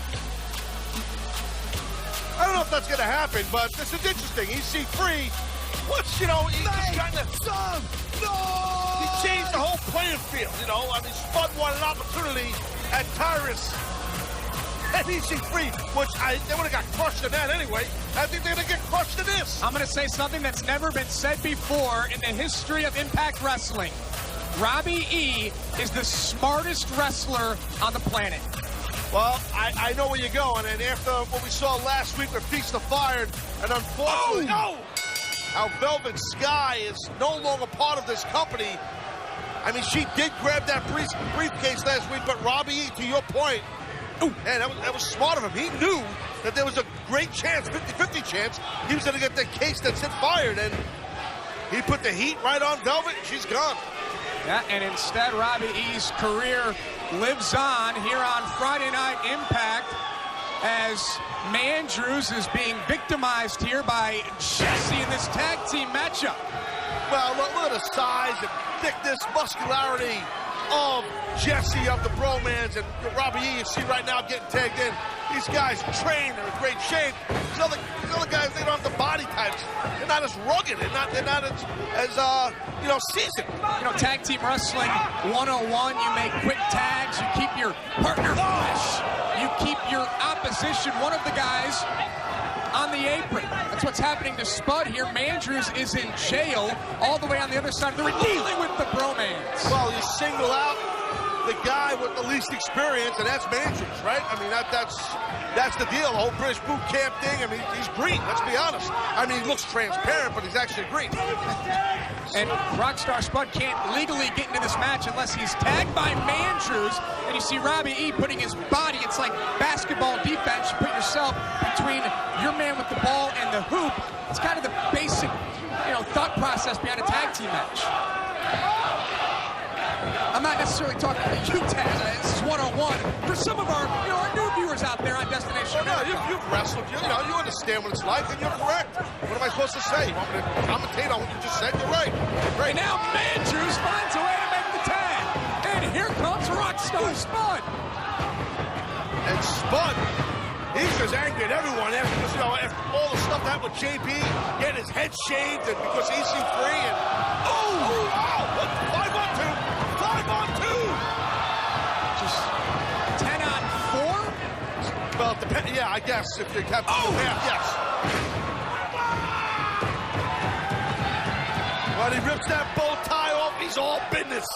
I don't know if that's going to happen, but this is interesting. EC3, what's, you know, he just kind of... He changed the whole playing field, you know. I mean, Spud wanted an opportunity at Tyrus and EC3, which they would have got crushed in that anyway. I think they're going to get crushed in this. I'm going to say something that's never been said before in the history of Impact Wrestling. Robbie E is the smartest wrestler on the planet. Well, I know where you're going, and after what we saw last week with Feast of Fire, and unfortunately, how Velvet Sky is no longer part of this company. I mean, she did grab that briefcase last week, but Robbie, to your point, man, that was smart of him. He knew that there was a great chance, 50-50 chance, he was going to get the case that set fired, and he put the heat right on Velvet, and she's gone. Yeah, and instead, Robbie E's career lives on here on Friday Night Impact as Mandrews is being victimized here by Jesse in this tag team matchup. Well, look at the size and thickness, muscularity of Jesse of the Bromans, and Robbie E, you see right now getting tagged in. These guys train, they're in great shape. These other guys, they don't have the body types. They're not as rugged. They're not as seasoned. You know, tag team wrestling 101, you make quick tags, you keep your partner fresh, you keep your opposition, one of the guys, on the apron. That's what's happening to Spud here. Mandrews is in jail all the way on the other side of the ring, dealing with the bromance. Well, you single out the guy with the least experience, and that's Mandrews, right? I mean, that's the deal. The whole British boot camp thing. I mean, he's green. Let's be honest. I mean, he looks transparent, but he's actually green. And Rockstar Spud can't legally get into this match unless he's tagged by Mandrews. And you see Robbie E putting his body. It's like basketball defense. You put yourself between your man with the ball and the hoop. It's kind of the basic, thought process behind a tag team match. I'm not necessarily talking to you, Taz. This is 101. For some of our new viewers out there on Destination America. No, you've wrestled. You understand what it's like, and you're correct. What am I supposed to say? You want me to commentate on what you just said? You're right. Right now, Mandrews finds a way to make the tag. And here comes Rockstar Spud. And Spud, he's just angry at everyone after all the stuff that happened with JP, getting his head shaved, and because EC3 and wow, 5-on-2. 5-on-2! Just 10-on-4? Well, yeah, I guess if you have yes. Well, he rips that bow tie off, he's all business.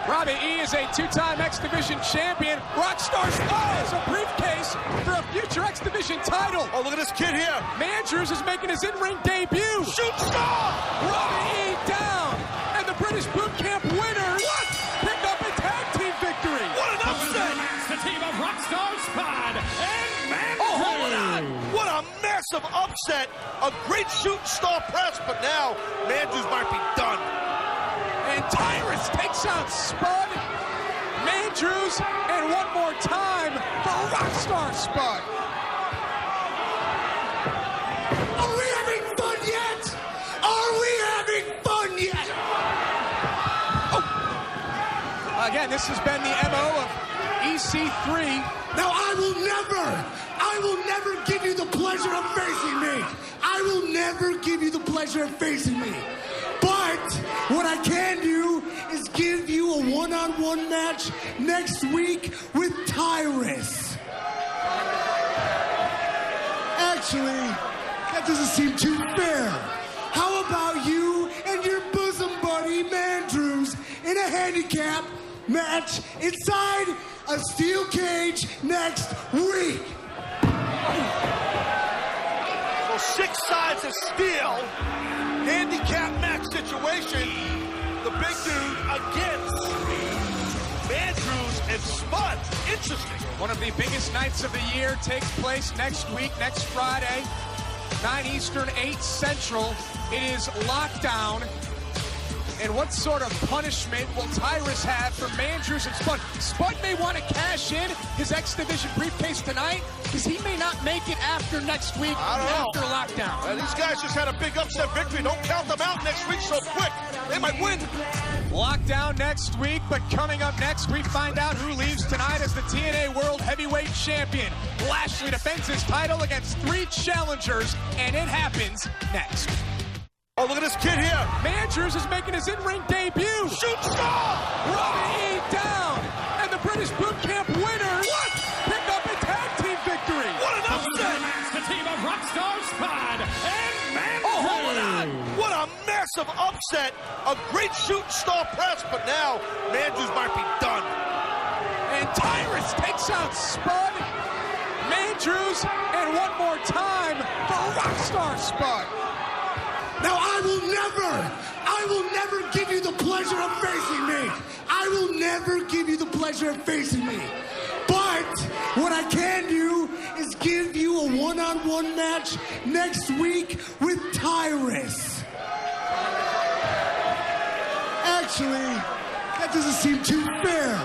Robbie E is a two-time X Division champion. Rockstar Spud has a briefcase for a future X Division title. Oh, look at this kid here. Mandrews is making his in-ring debut. Shoot star! Robbie E down. And the British Boot Camp winners pick up a tag team victory. What an upset! The team of Rockstar Spud and Mandrews. Oh, hold on. What a massive upset. A great shooting star press, but now Mandrews might be done. And Tyrus takes out Spud, Mandrews, and one more time for Rockstar Spud. Are we having fun yet? Are we having fun yet? Oh. Again, this has been the MO of EC3. Now I will never give you the pleasure of facing me. I will never give you the pleasure of facing me. But what I can do is give you a one-on-one match next week with Tyrus. Actually, that doesn't seem too fair. How about you and your bosom buddy Mandrews in a handicap match inside a steel cage next week? So 6 sides of steel. Handicap match situation. The big dude against Mandrews and Spud. Interesting. One of the biggest nights of the year takes place next week, next Friday, 9 Eastern, 8 Central. It is Lockdown. And what sort of punishment will Tyrus have for Mandrews and Spud? Spud may want to cash in his X Division briefcase tonight because he may not make it after next week, after Lockdown. These guys just had a big upset victory. Don't count them out next week so quick. They might win. Lockdown next week, but coming up next, we find out who leaves tonight as the TNA World Heavyweight Champion. Lashley defends his title against 3 challengers, and it happens next. Oh, look at this kid here. Mandrews is making his in-ring debut. Shoot star! Robbie E down. And the British Boot Camp winners pick up a tag team victory. What an upset! The team of Rockstar Spud and Mandrews. Oh, hold on. What a massive upset. A great shooting star press, but now Mandrews might be done. And Tyrus takes out Spud, Mandrews, and one more time for Rockstar Spud. Now I will never give you the pleasure of facing me. I will never give you the pleasure of facing me. But what I can do is give you a one-on-one match next week with Tyrus. Actually, that doesn't seem too fair.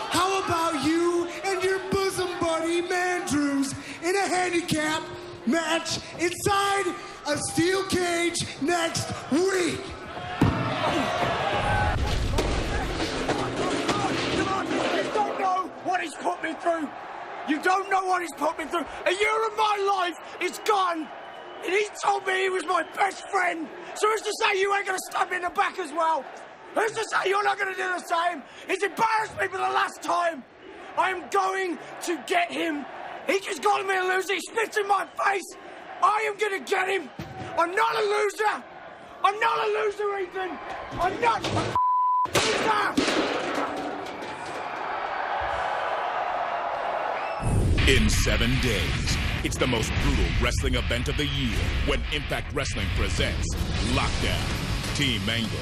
How about you and your bosom buddy Mandrews in a handicap match inside a steel cage next week? You don't know what he's put me through. You don't know what he's put me through. A year of my life is gone. And he told me he was my best friend. So who's to say you ain't gonna stab me in the back as well? Who's to say you're not gonna do the same? He's embarrassed me for the last time. I'm going to get him. He just called me a loser. He spits in my face. I am gonna get him. I'm not a loser. I'm not a loser, Ethan. I'm not a loser. In 7 days, it's the most brutal wrestling event of the year when Impact Wrestling presents Lockdown. Team Angle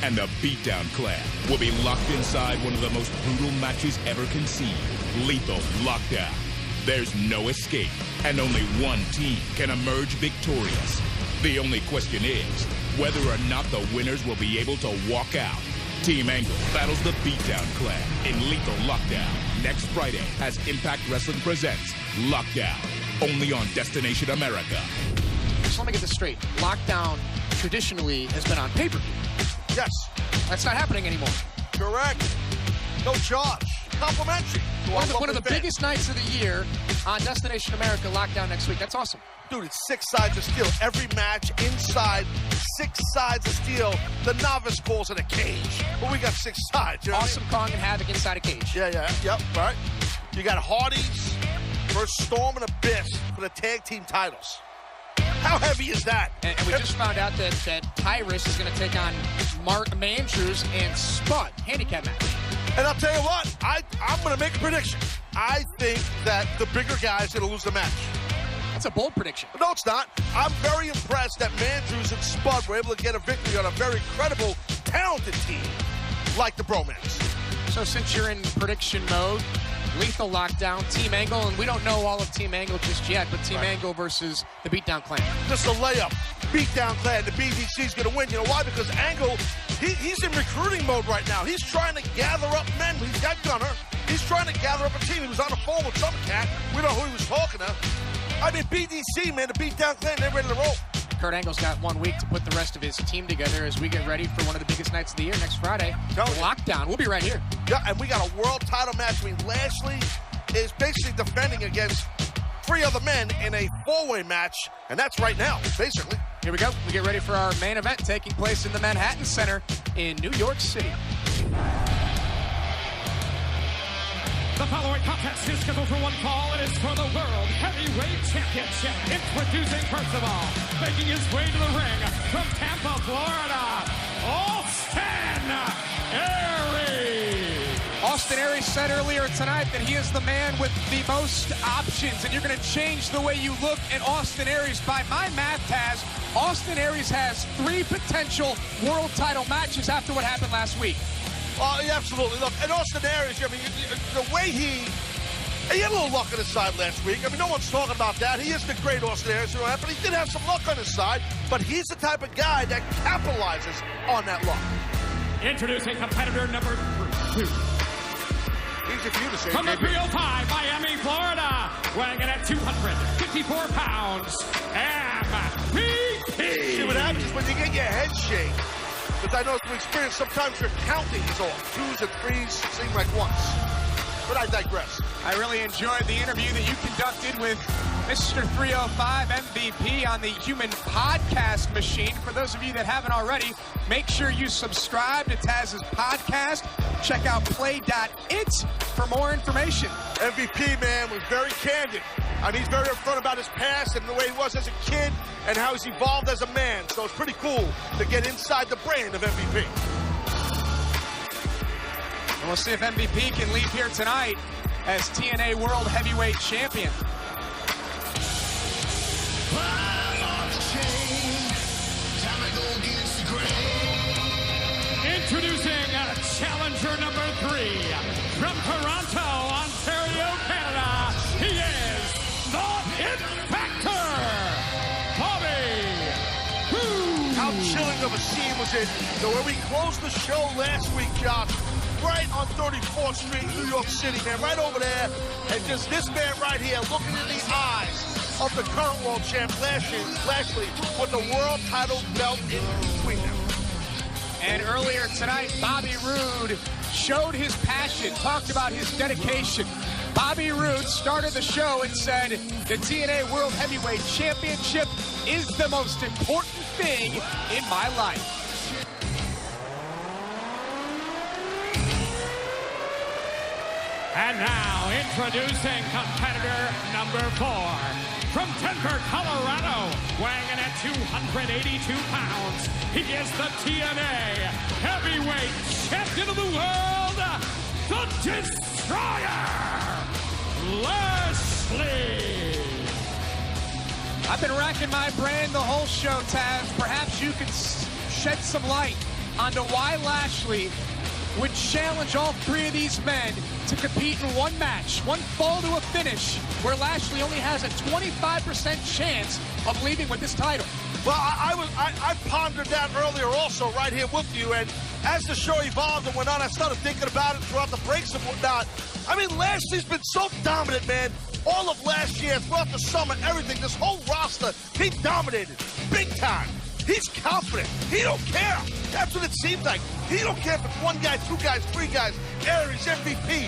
and the Beatdown Clan will be locked inside one of the most brutal matches ever conceived, Lethal Lockdown. There's no escape, and only one team can emerge victorious. The only question is whether or not the winners will be able to walk out. Team Angle battles the Beatdown Clan in Lethal Lockdown next Friday as Impact Wrestling presents Lockdown, only on Destination America. Just let me get this straight. Lockdown traditionally has been on pay-per-view. Yes. That's not happening anymore. Correct. No charge. Complimentary. One of the biggest nights of the year on Destination America, Lockdown next week. That's awesome. Dude, it's 6 sides of steel. Every match inside 6 sides of steel. The novice calls it a cage. But we got 6 sides. You know Awesome Kong and Havoc inside a cage. Yep, right. You got Hardys versus Storm and Abyss for the tag team titles. How heavy is that? And we just found out that Tyrus is going to take on Mark Andrews and Spud. Handicap match. And I'll tell you what, I'm going to make a prediction. I think that the bigger guy is going to lose the match. That's a bold prediction. No, it's not. I'm very impressed that Mandrews and Spud were able to get a victory on a very credible, talented team like the Bromance. So since you're in prediction mode, Lethal Lockdown, Team Angle, and we don't know all of Team Angle just yet, but Team Angle versus the Beatdown Clan. Just a layup. Beatdown Clan, the BDC's going to win. You know why? Because Angle, he's in recruiting mode right now. He's trying to gather up men. He's got Gunner. He's trying to gather up a team. He was on the phone with some cat. We don't know who he was talking to. I mean, BDC, man, the Beatdown Clan, they're ready to roll. Kurt Angle's got 1 week to put the rest of his team together as we get ready for one of the biggest nights of the year next Friday. Lockdown. We'll be right here. Yeah, and we got a world title match. I mean, Lashley is basically defending against 3 other men in a 4-way match, and that's right now, basically. Here we go. We get ready for our main event taking place in the Manhattan Center in New York City. The following contest is scheduled for one fall. It is for the World Heavyweight Championship. Introducing, first of all, making his way to the ring from Tampa, Florida, Austin Aries. Austin Aries said earlier tonight that he is the man with the most options, and you're going to change the way you look at Austin Aries. By my math, Taz, Austin Aries has 3 potential world title matches after what happened last week. Yeah, absolutely. Look, and Austin Aries, I mean, the way he had a little luck on his side last week. I mean, no one's talking about that. He is the great Austin Aries, but he did have some luck on his side. But he's the type of guy that capitalizes on that luck. Introducing competitor number 2. Easy for you to say. From the 305, Miami, Florida, weighing in at 254 pounds, MVP. See, what happens is when you get your head shaved, because I know through experience, sometimes your counting is off. 2s and 3s seem like 1s. But I digress. I really enjoyed the interview that you conducted with Mr. 305 MVP on the Human Podcast Machine. For those of you that haven't already, make sure you subscribe to Taz's podcast. Check out play.it for more information. MVP, man, was very candid. I mean, he's very upfront about his past and the way he was as a kid and how he's evolved as a man. So it's pretty cool to get inside the brain of MVP. And we'll see if MVP can leave here tonight as TNA World Heavyweight Champion. Introducing challenger number 3 from Toronto, Ontario, Canada. He is the Impactor, Bobby Roode. How chilling of a scene was it? When we closed the show last week, Josh, right on 34th Street, New York City, man, right over there, and just this man right here looking in the eyes of the current world champ, Lashley, with the world title belt in between them. And earlier tonight, Bobby Roode showed his passion, talked about his dedication Bobby Roode started the show and said the TNA World Heavyweight Championship is the most important thing in my life. And now, introducing competitor number 4. From Denver, Colorado, weighing in at 282 pounds, he is the TNA Heavyweight Champion of the World, the Destroyer, Lashley. I've been racking my brain the whole show, Taz. Perhaps you could shed some light onto why Lashley would challenge all 3 of these men to compete in one match, one fall to a finish, where Lashley only has a 25% chance of leaving with this title. Well, I pondered that earlier also right here with you, and as the show evolved and went on, I started thinking about it throughout the breaks and whatnot. I mean, Lashley's been so dominant, man. All of last year, throughout the summer, everything, this whole roster, he dominated big time. He's confident. He don't care. That's what it seems like. He don't care if it's 1 guy, 2 guys, 3 guys, Aries, MVP,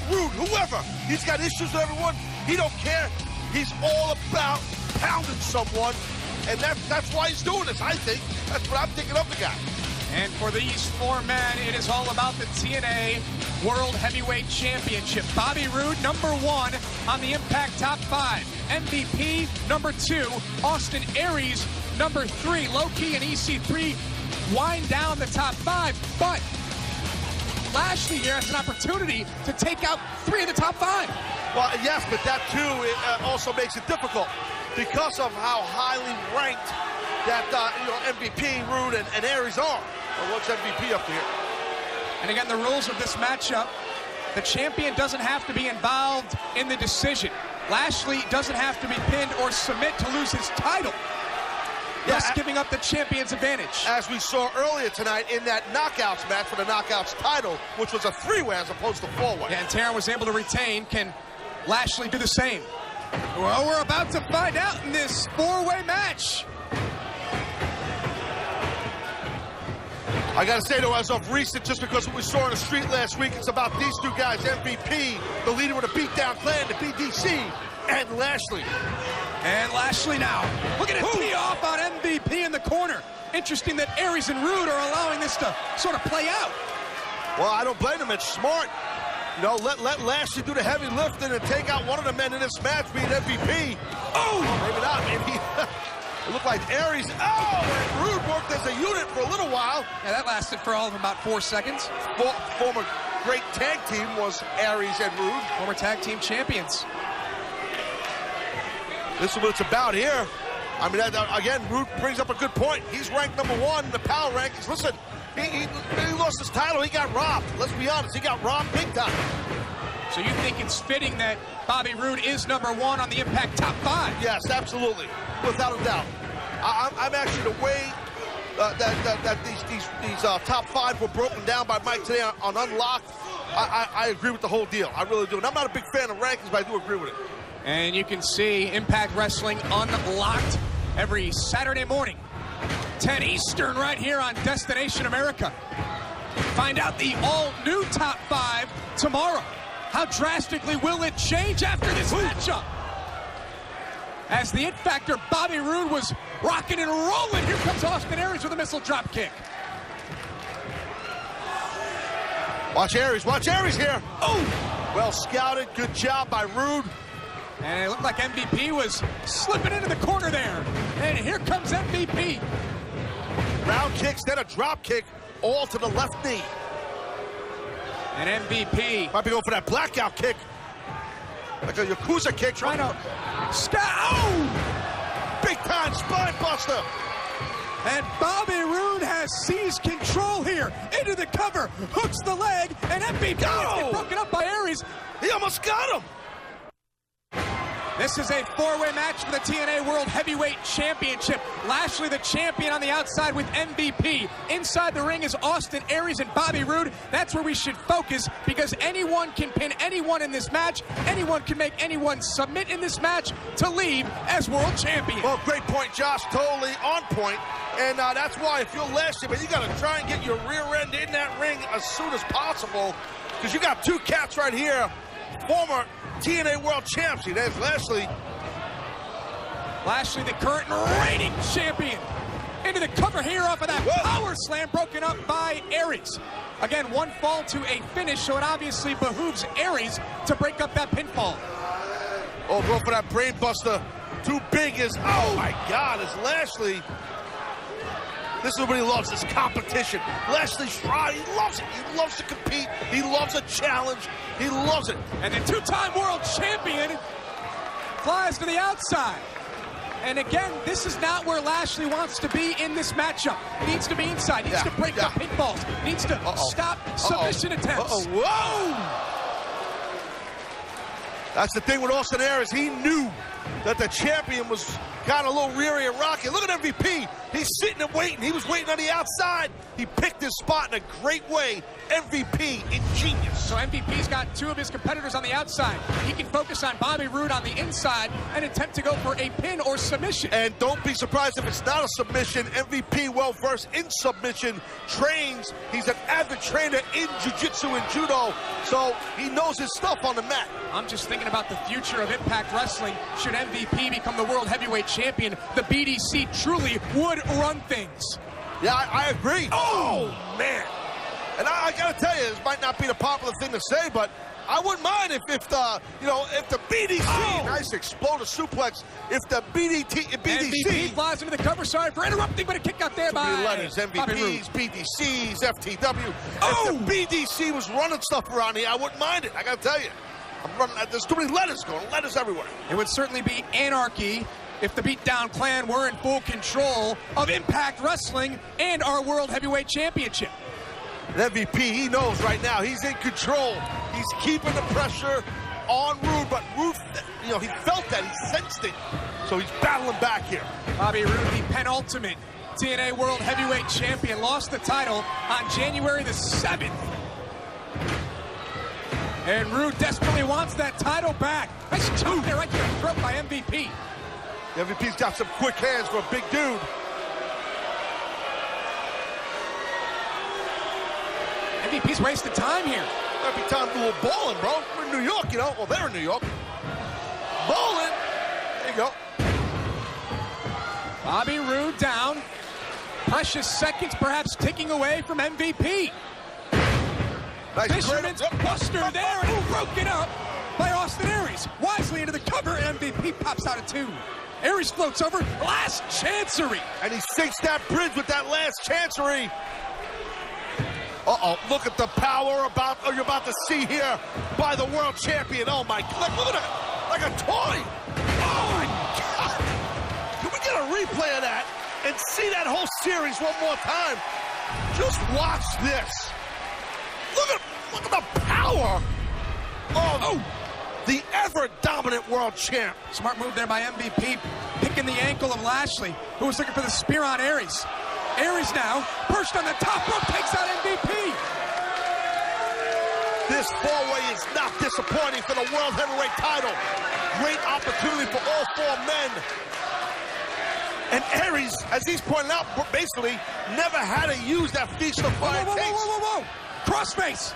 Rude, whoever. He's got issues with everyone. He don't care. He's all about pounding someone, and that's why he's doing this, I think. That's what I'm thinking of the guy. And for these 4 men, it is all about the TNA World Heavyweight Championship. Bobby Roode, number 1 on the Impact Top 5. MVP, number 2. Austin Aries, number 3. Low-Key and EC3 wind down the top 5. But Lashley here has an opportunity to take out 3 of the top 5. Well, yes, but that, too, also makes it difficult because of how highly ranked that MVP, Rude, and Aries are. Well, what's MVP up here? And again, the rules of this matchup, the champion doesn't have to be involved in the decision. Lashley doesn't have to be pinned or submit to lose his title, thus giving up the champion's advantage. As we saw earlier tonight in that knockouts match for the knockouts title, which was a 3-way as opposed to 4-way. Yeah, and Taron was able to retain. Can Lashley do the same? Well, we're about to find out in this 4-way match. I got to say, though, as of recent, just because what we saw on the street last week, it's about these 2 guys, MVP, the leader of the Beatdown Clan, the BDC, and Lashley. And Lashley now. Look at it tee off on MVP in the corner. Interesting that Aries and Rude are allowing this to sort of play out. Well, I don't blame them. It's smart. You know, let Lashley do the heavy lifting and take out one of the men in this match, being MVP. Oh! Maybe not, maybe. It looked like Aries. Oh! And Rude worked as a unit for a little while. Yeah, that lasted for all of about 4 seconds. Former great tag team was Aries and Rude. Former tag team champions. This is what it's about here. I mean, again, Rude brings up a good point. He's ranked number 1 in the power rankings. Listen, he lost his title. He got robbed. Let's be honest. He got robbed big time. So you think it's fitting that Bobby Roode is number 1 on the Impact Top 5? Yes, absolutely. Without a doubt. I'm actually the way that these top 5 were broken down by Mike today on Unlocked. I agree with the whole deal. I really do. And I'm not a big fan of rankings, but I do agree with it. And you can see Impact Wrestling Unlocked every Saturday morning, 10 Eastern, right here on Destination America. Find out the all-new Top 5 tomorrow. How drastically will it change after this matchup? As the It Factor, Bobby Roode, was rocking and rolling. Here comes Austin Aries with a missile drop kick. Watch Aries here. Oh! Well scouted, good job by Roode. And it looked like MVP was slipping into the corner there. And here comes MVP. Round kicks, then a drop kick, all to the left knee. And MVP might be going for that blackout kick. Like a Yakuza kick. Trying to oh! Big time spine buster. And Bobby Roode has seized control here. Into the cover, hooks the leg, and MVP gets broken up by Aries. He almost got him. This is a 4-way match for the TNA World Heavyweight Championship. Lashley, the champion, on the outside with MVP. Inside the ring is Austin Aries and Bobby Roode. That's where we should focus, because anyone can pin anyone in this match. Anyone can make anyone submit in this match to leave as world champion. Well, great point, Josh. Totally on point. And that's why if you're Lashley, man, you got to try and get your rear end in that ring as soon as possible, because you got 2 cats right here former TNA World Champs. See, there's Lashley. Lashley, the current reigning champion. Into the cover here off of that power slam, broken up by Aries. Again, one fall to a finish, so it obviously behooves Aries to break up that pinfall. Oh, go for that brain buster. Too big is, oh my God, it's Lashley. This is what he loves, this competition. Lashley's trying, he loves it. He loves to compete. He loves a challenge. He loves it. And the two-time world champion flies to the outside. And again, this is not where Lashley wants to be in this matchup. He needs to be inside. He needs to break up pinfalls. He needs to stop submission attempts. Whoa! That's the thing with Austin Aries. He knew that the champion was kind of a little reary and rocky. Look at MVP. He's sitting and waiting. He was waiting on the outside. He picked his spot in a great way. MVP, ingenious. So MVP's got two of his competitors on the outside. He can focus on Bobby Roode on the inside and attempt to go for a pin or submission. And don't be surprised if it's not a submission. MVP, well-versed in submission, trains. He's an avid trainer in jiu-jitsu and judo, so he knows his stuff on the mat. I'm just thinking about the future of Impact Wrestling. Should MVP become the World Heavyweight Champion, the BDC truly would run things. Yeah, I agree. Oh, man. And I got to tell you, this might not be the popular thing to say, but I wouldn't mind if the BDC, nice explosive suplex, if the BDC. MVP flies into the cover, sorry for interrupting, but a kick out there by letters, MVPs, BDCs, FTW. If the BDC was running stuff around here, I wouldn't mind it. I got to tell you. There's too many letters going, letters everywhere. It would certainly be anarchy if the Beatdown Clan were in full control of Impact Wrestling and our World Heavyweight Championship. And MVP, he knows right now, he's in control. He's keeping the pressure on Roode, but Roode, he felt that, he sensed it. So he's battling back here. Bobby Roode, the penultimate TNA World Heavyweight Champion, lost the title on January the 7th. And Roode desperately wants that title back. Nice chop there right to the throat by MVP. The MVP's got some quick hands for a big dude. MVP's wasting time here. Might be time to do a little bowling, bro. We're in New York, Well, they're in New York. Bowling. There you go. Bobby Roode down. Precious seconds perhaps ticking away from MVP. Nice Fisherman's Buster there, and broken up by Austin Aries. Wisely into the cover, MVP pops out at 2. Aries floats over, last chancery. And he sinks that bridge with that last chancery. Look at the power you're about to see here by the world champion. Oh my God, look at it, like a toy. Oh my God. Can we get a replay of that and see that whole series one more time? Just watch this. Look at the power of the ever-dominant world champ. Smart move there by MVP, picking the ankle of Lashley, who was looking for the spear on Aries. Aries now, perched on the top rope, takes out MVP. This four-way is not disappointing for the World Heavyweight title. Great opportunity for all 4 men. And Aries, as he's pointed out, basically never had to use that feast of fire taste. Whoa. Crossface.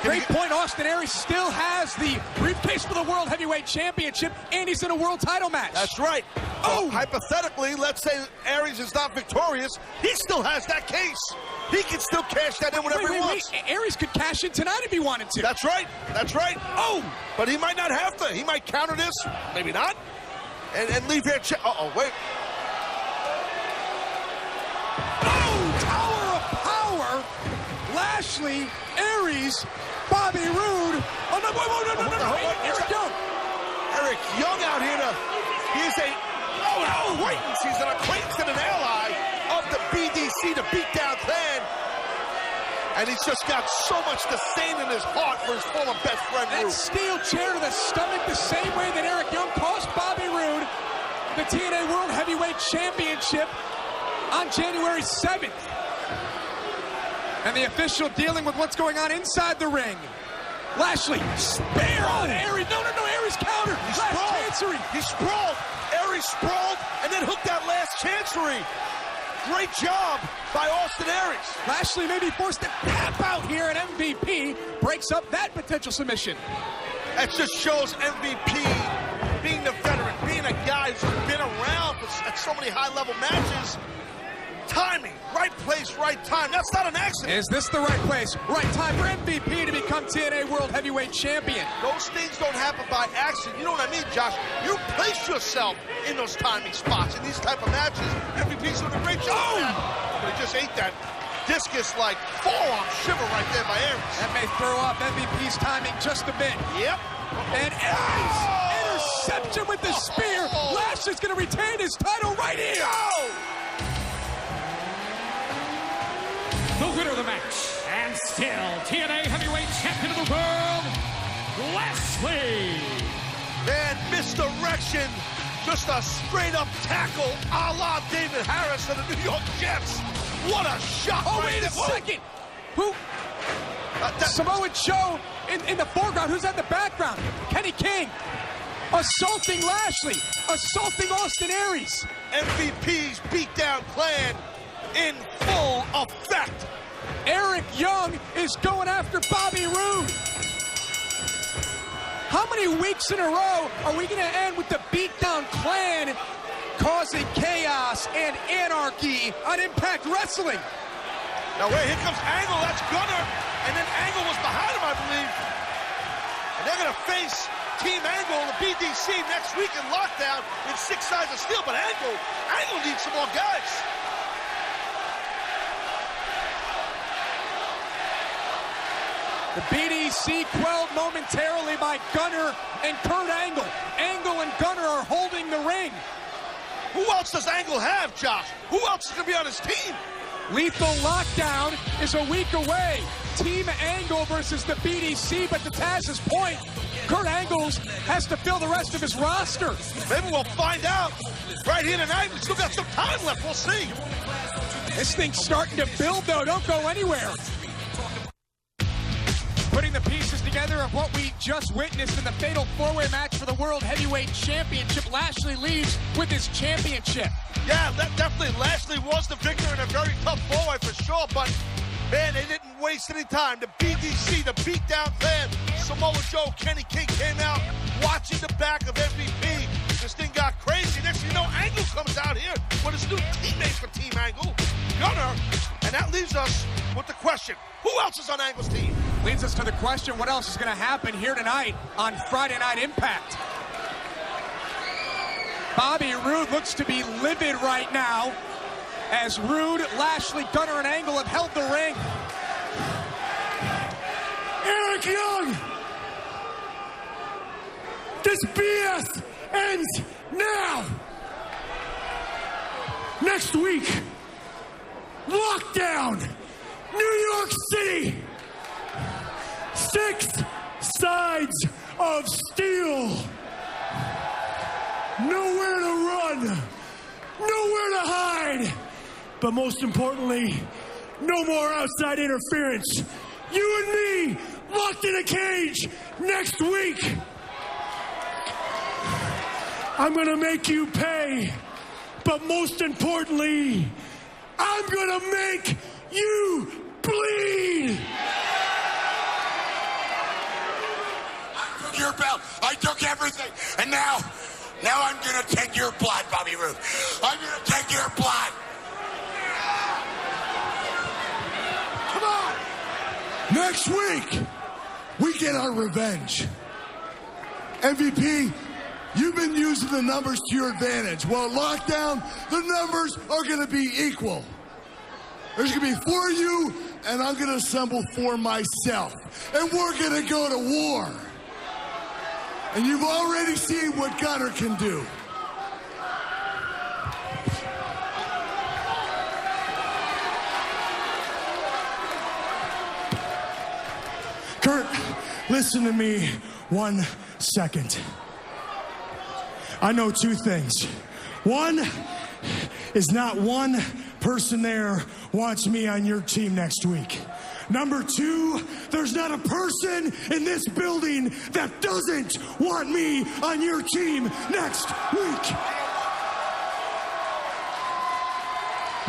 Great point. Austin Aries still has the briefcase for the World Heavyweight Championship, and he's in a world title match. That's right. So hypothetically, let's say Aries is not victorious. He still has that case. He can still cash that in whenever he wants. Aries could cash in tonight if he wanted to. That's right. But he might not have to. He might counter this. Maybe not. And leave here. Wait. Tower of power. Lashley, Aries, Bobby Roode. Oh, no, Eric Young. Eric Young out here he's an acquaintance and an ally of the BDC, the Beatdown Clan. And he's just got so much disdain in his heart for his former best friend, Roode. That steel chair to the stomach, the same way that Eric Young cost Bobby Roode the TNA World Heavyweight Championship on January 7th. And the official dealing with what's going on inside the ring. Lashley, spear on Aries. No, Aries counter. He sprawled. Aries sprawled and then hooked that last chancery. Great job by Austin Aries. Lashley may be forced to tap out here, and MVP breaks up that potential submission. That just shows MVP being the veteran, being a guy who's been around at so many high-level matches. Timing, right place, right time. That's not an accident. Is this the right place, right time for MVP to become TNA World Heavyweight Champion? Those things don't happen by accident. You know what I mean, Josh? You place yourself in those timing spots in these type of matches. MVP's doing a great job. But he just ate that discus-like forearm shiver right there by Aries. That may throw off MVP's timing just a bit. Yep. And Aries, interception with the spear. Lashley's going to retain his title right here. The winner of the match, and still TNA Heavyweight Champion of the World, Lashley. Man, misdirection. Just a straight-up tackle a la David Harris of the New York Jets. What a shot. Oh, wait a second. Who? Samoa Joe in the foreground. Who's in the background? Kenny King. Assaulting Lashley. Assaulting Austin Aries. MVP's beatdown plan in full effect. Eric Young is going after Bobby Roode. How many weeks in a row are we going to end with the beatdown clan causing chaos and anarchy on Impact Wrestling? Now wait, here comes Angle, that's Gunner, and then Angle was behind him, I believe. And they're going to face Team Angle, the BDC, next week in Lockdown in 6 Sides of Steel, but Angle needs some more guys. The BDC quelled momentarily by Gunner and Kurt Angle. Angle and Gunner are holding the ring. Who else does Angle have, Josh? Who else is going to be on his team? Lethal Lockdown is a week away. Team Angle versus the BDC, but to Taz's point, Kurt Angle has to fill the rest of his roster. Maybe we'll find out right here tonight. We still got some time left. We'll see. This thing's starting to build, though. Don't go anywhere. Putting the pieces together of what we just witnessed in the fatal four-way match for the World Heavyweight Championship. Lashley leaves with his championship. Yeah, definitely. Lashley was the victor in a very tough four-way for sure, but man, they didn't waste any time. The BDC, the beatdown fan, Samoa Joe, Kenny King came out watching the back of MVP. This thing got crazy. Next thing you know, Angle comes out here with his new teammate for Team Angle, Gunner, and that leaves us with the question, who else is on Angle's team? Leads us to the question, what else is going to happen here tonight on Friday Night Impact? Bobby Roode looks to be livid right now as Roode, Lashley, Gunner, and Angle have held the ring. Eric Young! This BS ends now! Next week, Lockdown, New York City! 6 Sides of Steel! Nowhere to run, nowhere to hide, but most importantly, no more outside interference. You and me locked in a cage next week. I'm gonna make you pay, but most importantly, I'm gonna make you bleed. I took your belt, I took everything, and now I'm gonna take your blood, Bobby Roode. I'm gonna take your blood. Come on! Next week, we get our revenge. MVP, you've been using the numbers to your advantage. Well, Lockdown, the numbers are gonna be equal. There's gonna be 4 of you, and I'm gonna assemble 4 myself. And we're gonna go to war. And you've already seen what Gunner can do. Kurt, listen to me 1 second. I know 2 things. One is not one person there wants me on your team next week. Number 2, there's not a person in this building that doesn't want me on your team next week.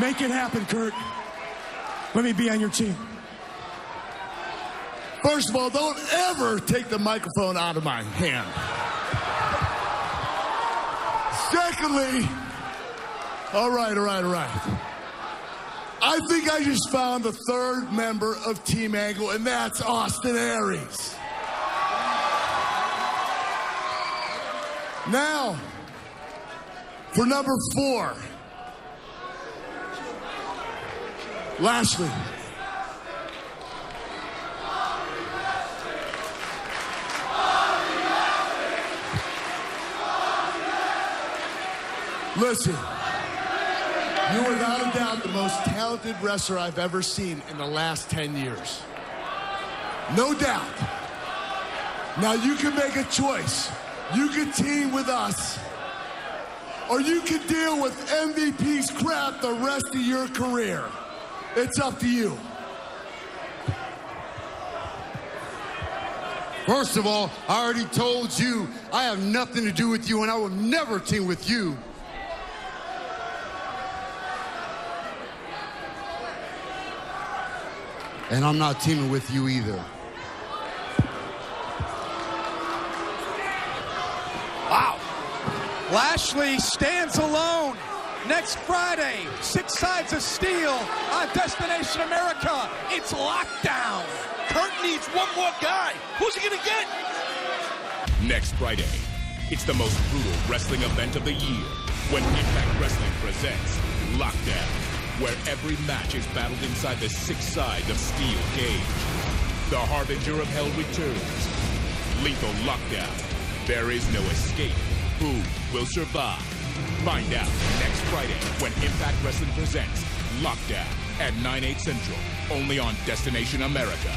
Make it happen, Kurt. Let me be on your team. First of all, don't ever take the microphone out of my hand. Secondly, all right. I think I just found the third member of Team Angle, and that's Austin Aries. Now, for number 4, Lashley. Listen, you are without a doubt the most talented wrestler I've ever seen in the last 10 years. No doubt. Now you can make a choice. You can team with us, or you can deal with MVP's crap the rest of your career. It's up to you. First of all, I already told you I have nothing to do with you, and I will never team with you. And I'm not teaming with you either. Wow. Lashley stands alone next Friday. 6 Sides of Steel on Destination America. It's Lockdown. Kurt needs one more guy. Who's he gonna get? Next Friday, it's the most brutal wrestling event of the year when Impact Wrestling presents Lockdown, where every match is battled inside the 6 sides of steel cage. The Harbinger of Hell returns. Lethal Lockdown. There is no escape. Who will survive? Find out next Friday when Impact Wrestling presents Lockdown at 9/8 Central, only on Destination America.